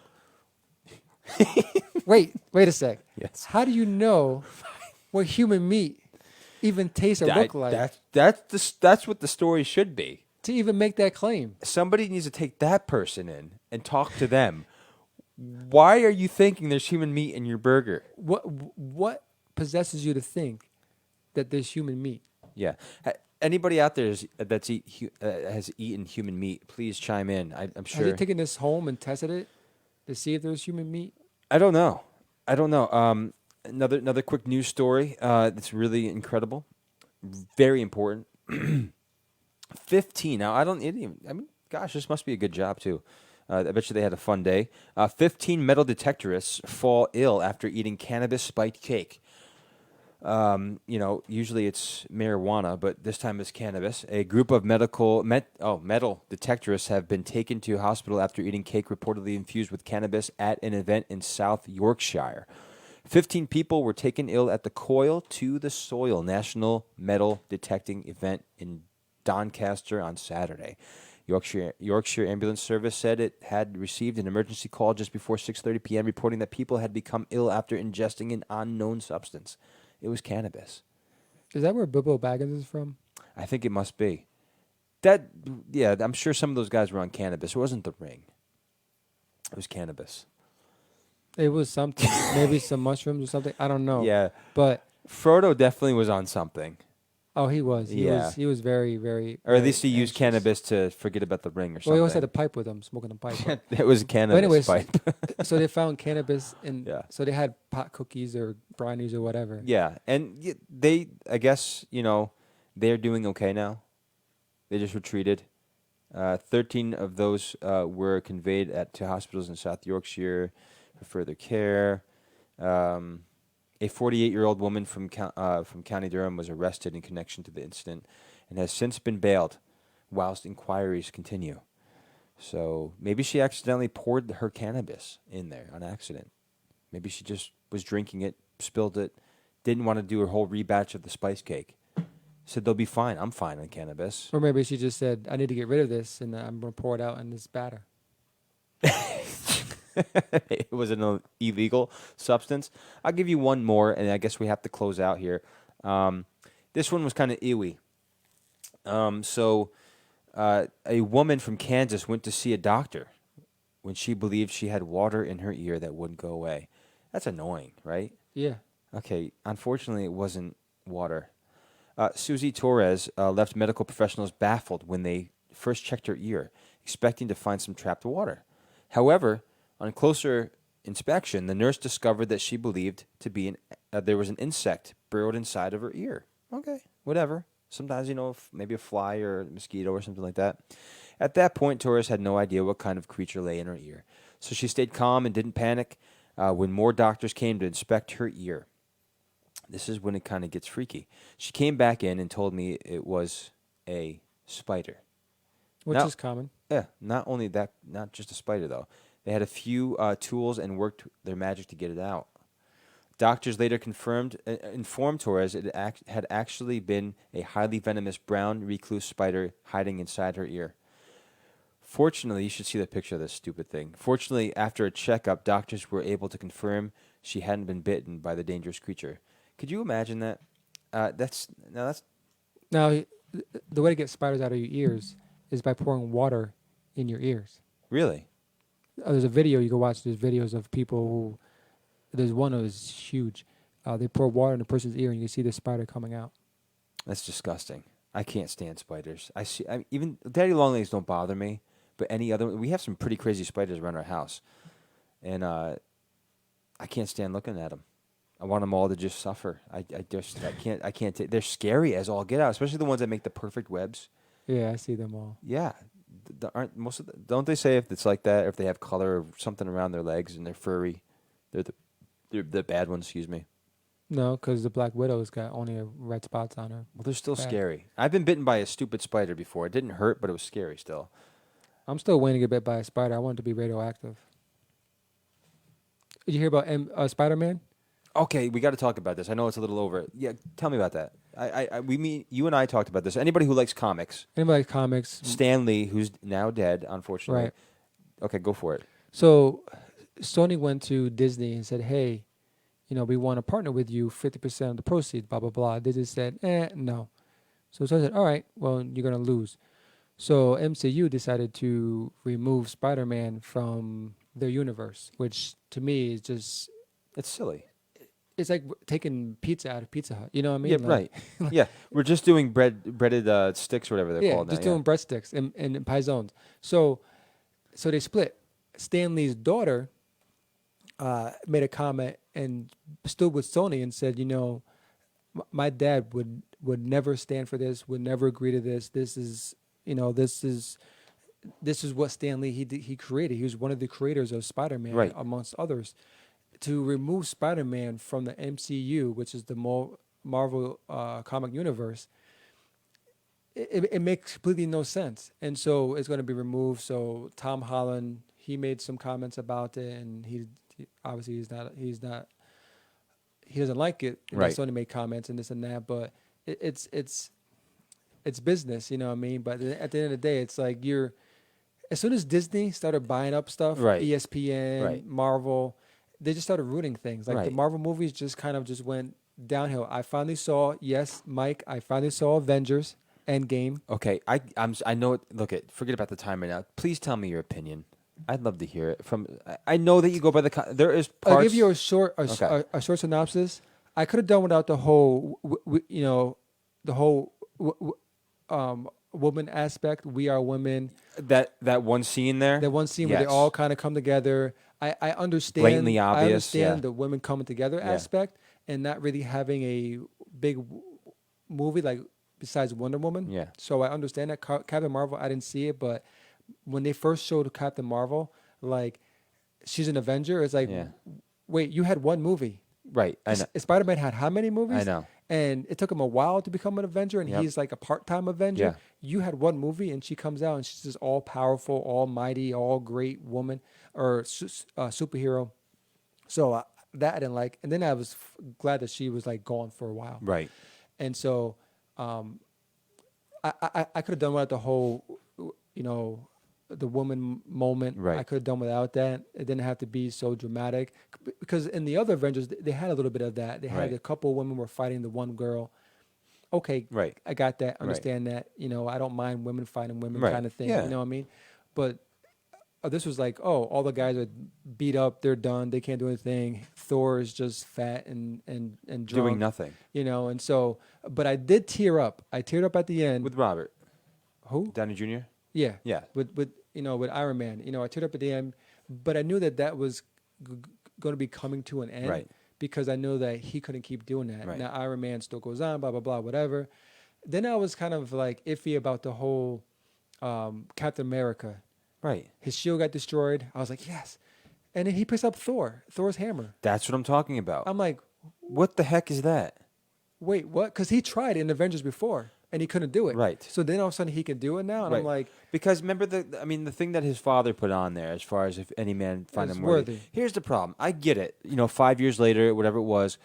wait a sec. Yes. How do you know what human meat even tastes or look like That's what the story should be. to even make that claim? Somebody needs to take that person in and talk to them. Why are you thinking there's human meat in your burger? What possesses you to think that there's human meat? Yeah. Anybody out there has eaten human meat, please chime in. I'm sure. Has he taken this home and tested it to see if there's human meat? I don't know. Another quick news story that's really incredible, very important. 15. Now, gosh, this must be a good job, too. I bet you they had a fun day. 15 metal detectorists fall ill after eating cannabis-spiked cake. Usually it's marijuana, but this time it's cannabis. A group of metal detectorists have been taken to hospital after eating cake reportedly infused with cannabis at an event in South Yorkshire. 15 people were taken ill at the Coil to the Soil National Metal Detecting event in Doncaster on Saturday. Yorkshire Ambulance Service said it had received an emergency call just before 6:30 p.m. reporting that people had become ill after ingesting an unknown substance. It was cannabis. Is that where Bilbo Baggins is from? I think it must be. I'm sure some of those guys were on cannabis. It wasn't the Ring. It was cannabis. It was something. Maybe some mushrooms or something. I don't know. Yeah. But Frodo definitely was on something. oh, he was. He was very, very. Or at least he very used anxious. cannabis to forget about the Ring or something. Well, he always had a pipe with him, smoking a pipe. It was a cannabis anyways, pipe. So they found cannabis in. Yeah. So they had pot cookies or brownies or whatever. Yeah. And I guess, they're doing okay now. They just were treated. 13 of those were conveyed to hospitals in South Yorkshire for further care. A 48-year-old woman from County Durham was arrested in connection to the incident and has since been bailed whilst inquiries continue. So maybe she accidentally poured her cannabis in there on accident. Maybe she just was drinking it, spilled it, didn't want to do her whole rebatch of the spice cake. Said they'll be fine. I'm fine on cannabis. Or maybe she just said, "I need to get rid of this, and I'm going to pour it out in this batter." It was an illegal substance. I'll give you one more, and I guess we have to close out here. This one was kind of ewy. A woman from Kansas went to see a doctor when she believed she had water in her ear that wouldn't go away. That's annoying, right? Yeah. Okay, unfortunately, it wasn't water. Susie Torres left medical professionals baffled when they first checked her ear, expecting to find some trapped water. However, on closer inspection, the nurse discovered that she believed to be there was an insect burrowed inside of her ear. Okay, whatever. Sometimes, maybe a fly or a mosquito or something like that. At that point, Torres had no idea what kind of creature lay in her ear. So she stayed calm and didn't panic when more doctors came to inspect her ear. This is when it kind of gets freaky. She came back in and told me it was a spider. Which Now- is common. Yeah, not only that, not just a spider, though. They had a few tools and worked their magic to get it out. Doctors later informed Torres it had actually been a highly venomous brown recluse spider hiding inside her ear. Fortunately, you should see the picture of this stupid thing. Fortunately, after a checkup, doctors were able to confirm she hadn't been bitten by the dangerous creature. Could you imagine that? That's Now, the way to get spiders out of your ears is by pouring water in your ears. really. There's a video you can watch. There's videos of people who. There's one that was huge. They pour water in a person's ear, and you can see the spider coming out. That's disgusting. I can't stand spiders. Even daddy long legs don't bother me, but any other, we have some pretty crazy spiders around our house, and I can't stand looking at them. I want them all to just suffer. I can't. They're scary as all get out, especially the ones that make the perfect webs. Yeah, I see them all. Yeah, aren't most of don't they say if it's like that, or if they have color or something around their legs and they're furry, they're the bad ones. Excuse me. No, because the Black Widow's got only red spots on her. Well, they're still Bad. scary. I've been bitten by a stupid spider before. It didn't hurt, but it was scary still. I'm still waiting to get bit by a spider. I want it to be radioactive. Did you hear about Spider-Man? Okay, we got to talk about this. I know it's a little over. Yeah, tell me about that. You and I talked about this. Anybody who likes comics, Anybody like comics? Stan Lee, who's now dead, unfortunately. Right. Okay, go for it. So Sony went to Disney and said, hey, we want to partner with you, 50% of the proceeds, blah, blah, blah. Disney said, no. So Sony said, all right, well, you're going to lose. So MCU decided to remove Spider-Man from their universe, which to me is just, It's silly. it's like taking pizza out of Pizza Hut. You know what I mean? Yeah, Like, right. Yeah, we're just doing breaded sticks or whatever they're yeah, called just now. doing breadsticks and paizones. So they split. Stan Lee's daughter made a comment and stood with Sony and said, my dad would never stand for this, would never agree to this. This is what Stan Lee he created. He was one of the creators of Spider-Man, Right. amongst others. To remove Spider-Man from the MCU, which is the Marvel comic universe, it makes completely no sense. And so it's going to be removed. So Tom Holland, he made some comments about it, and he obviously he doesn't like it. And Right. Sony made comments and this and that, but it's business, you know what I mean? But at the end of the day, it's like as soon as Disney started buying up stuff, Right. ESPN, Right. Marvel, they just started ruining things. Like the Right. Marvel movies just kind of just went downhill. I finally saw Avengers Endgame. Okay, I know it. Look, forget about the time right now. Please tell me your opinion. I'd love to hear it from. I know that you go by there is parts. I'll give you a short Okay. a short synopsis. I could have done without the whole woman aspect. We are women. that one scene there. That one scene where they Yes. all kind of come together. I understand. Blatantly obvious, I understand yeah. the women coming together Yeah. aspect and not really having a big movie like besides Wonder Woman. Yeah. So I understand that. Captain Marvel, I didn't see it, but when they first showed Captain Marvel, like she's an Avenger, it's like, Yeah. wait, you had one movie. Right. I know. Spider-Man had how many movies? I know. And it took him a while to become an Avenger, and Yep. he's like a part-time Avenger. Yeah. You had one movie, and she comes out, and she's this all-powerful, almighty, all-great woman or superhero. So that I didn't like. And then I was glad that she was like gone for a while. Right. And so I could have done without the whole, the woman moment. Right. I could have done without that. It didn't have to be so dramatic because in the other Avengers they had a little bit of that. They had Right. a couple of women were fighting the one girl. Okay, Right. I got that. Understand that. I don't mind women fighting women Right. kind of thing. Yeah. You know what I mean? But this was like, all the guys are beat up. They're done. They can't do anything. Thor is just fat and drunk. Doing nothing And so, but I did tear up. I teared up at the end. with Robert Who? Downey Jr. Yeah. Yeah. With Iron Man. I teared up at the end, but I knew that was going to be coming to an end. Right. Because I know that he couldn't keep doing that. Right. Now Iron Man still goes on, blah, blah, blah, whatever. Then I was kind of like iffy about the whole Captain America. Right. His shield got destroyed. I was like, yes. And then he picks up Thor's hammer. That's what I'm talking about. I'm like, What the heck is that? wait, what? Because he tried in Avengers before, and he couldn't do it. Right. So then all of a sudden he can do it now, and I'm Right. like, Because remember the thing that his father put on there, as far as if any man find It's him worthy. worthy. Here's the problem. I get it. 5 years later, whatever it was,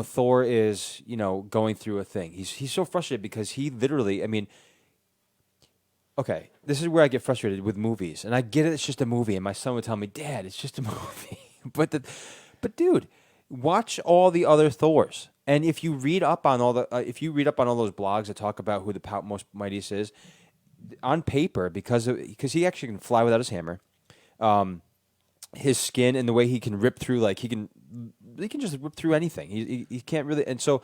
Thor is going through a thing. He's so frustrated because he literally. Okay, this is where I get frustrated with movies, and I get it. It's just a movie, and my son would tell me, "Dad, it's just a movie." but dude, watch all the other Thors, and if you read up on all those blogs that talk about who the most mightiest is, on paper, because he actually can fly without his hammer, his skin and the way he can rip through, like he can just rip through anything. He can't really, and so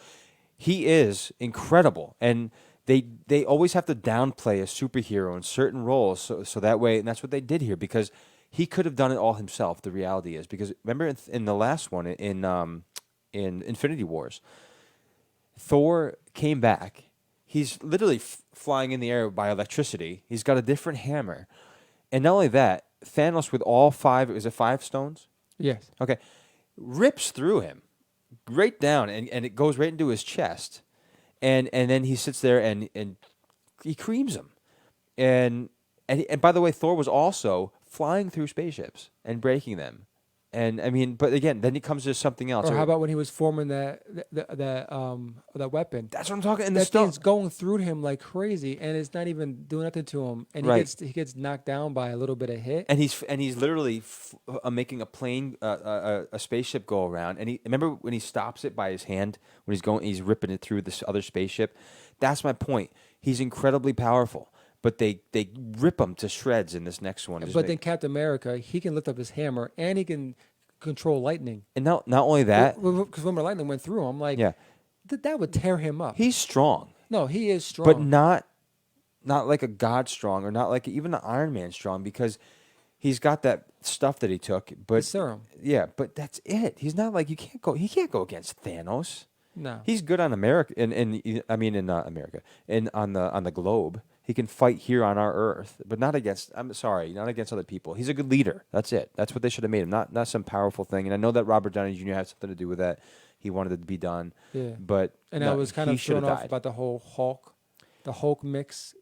he is incredible, and. They always have to downplay a superhero in certain roles, so that way, and that's what they did here, because he could have done it all himself. The reality is, because remember in the last one in Infinity Wars, Thor came back. he's literally flying in the air by electricity. He's got a different hammer. And not only that, Thanos with all 5, is it 5 stones? Yes. Okay. Rips through him right down, and it goes right into his chest. And then he sits there and he creams him. And by the way, Thor was also flying through spaceships and breaking them. And I mean, but again, then he comes to something else. Or how about when he was forming that weapon? That's what I'm talking. And That the stone. thing's going through him like crazy, and it's not even doing nothing to him. And Right. he gets knocked down by a little bit of hit. And he's literally making a plane, a spaceship go around. And remember when he stops it by his hand when he's ripping it through this other spaceship. That's my point. He's incredibly powerful, but they rip him to shreds in this next one. But then Captain America, he can lift up his hammer and he can control lightning. And not only that, Because when the lightning went through him, like that would tear him up. he's strong, No, he is strong, but not like a god strong, or not like even an Iron Man strong, because he's got that stuff that he took. But the serum. yeah, but that's it. He's not like he can't go against Thanos. No, He's good on America, in America, and on the globe. He can fight here on our Earth, but not against. I'm sorry, not against other people. He's a good leader. That's it. That's what they should have made him. Not some powerful thing. And I know that Robert Downey Jr. had something to do with that. He wanted it to be done. Yeah. But and I was kind of thrown off about the whole Hulk mix.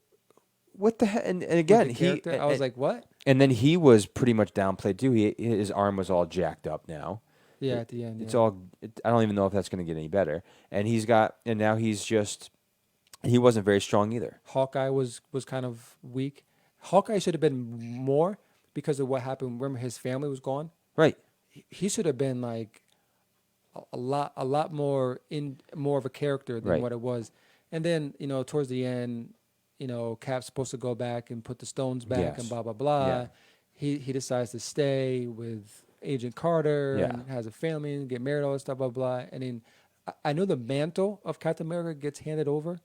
What the heck? And with again, the character. I was like, what? And then he was pretty much downplayed too. His arm was all jacked up now. Yeah, at the end. It's yeah. I don't even know if that's going to get any better. And now he's just. He wasn't very strong either. Hawkeye was kind of weak. Hawkeye should have been more because of what happened. Remember, his family was gone. Right. He should have been like a lot more of a character than Right. what it was. And then towards the end, Cap's supposed to go back and put the stones back Yes. and blah blah blah. Yeah. He decides to stay with Agent Carter Yeah. and has a family and get married, all this stuff, blah blah. And then I know the mantle of Captain America gets handed over.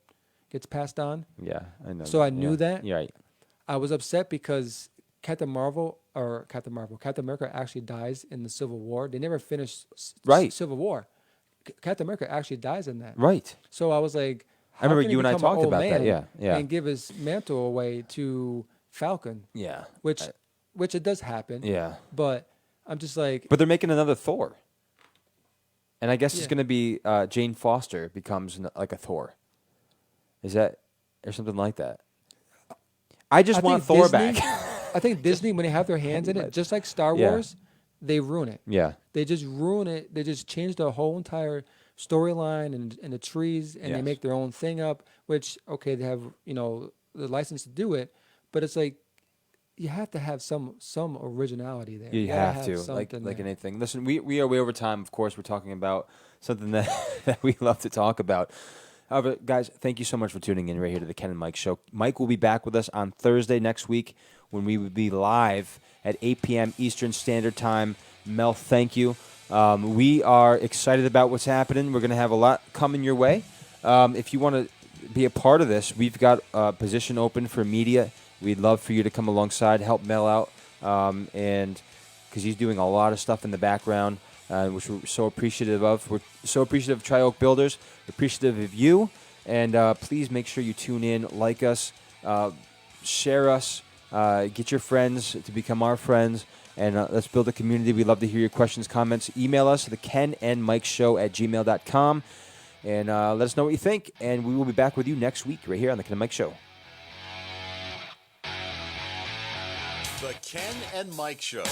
Gets passed on. Yeah, I know. So I knew that. Yeah, right. I was upset because Captain America actually dies in the Civil War. They never finished Right. Civil War. Captain America actually dies in that. Right. So I was like, I remember how can you he and I become an talked old about that, man yeah. and give his mantle away to Falcon, Yeah. which it does happen. Yeah. But I'm just like, But they're making another Thor. And I guess it's Yeah. going to be Jane Foster becomes like a Thor. Is that or something like that? I just want think Thor Disney- back. I think Disney, when they have their hands in it, just like Star Yeah. Wars, they ruin it. Yeah. They just ruin it. They just change the whole entire storyline and the trees, and they Yes. make their own thing up. Which they have the license to do it, but it's like you have to have some originality there. You gotta have to, like something there. anything. Listen, we are way over time. Of course, we're talking about something that, that we love to talk about. However, guys, thank you so much for tuning in right here to the Ken and Mike Show. Mike will be back with us on Thursday next week when we will be live at 8 p.m. Eastern Standard Time. Mel, thank you. We are excited about what's happening. We're going to have a lot coming your way. If you want to be a part of this, we've got a position open for media. We'd love for you to come alongside, help Mel out, and because he's doing a lot of stuff in the background, which we're so appreciative of. We're so appreciative of Tri-Oak Builders, appreciative of you, and please make sure you tune in, like us, share us, get your friends to become our friends, and let's build a community. We'd love to hear your questions, comments. Email us at thekenandmikeshow@gmail.com, and let us know what you think, and we will be back with you next week right here on the Ken and Mike Show. The Ken and Mike Show.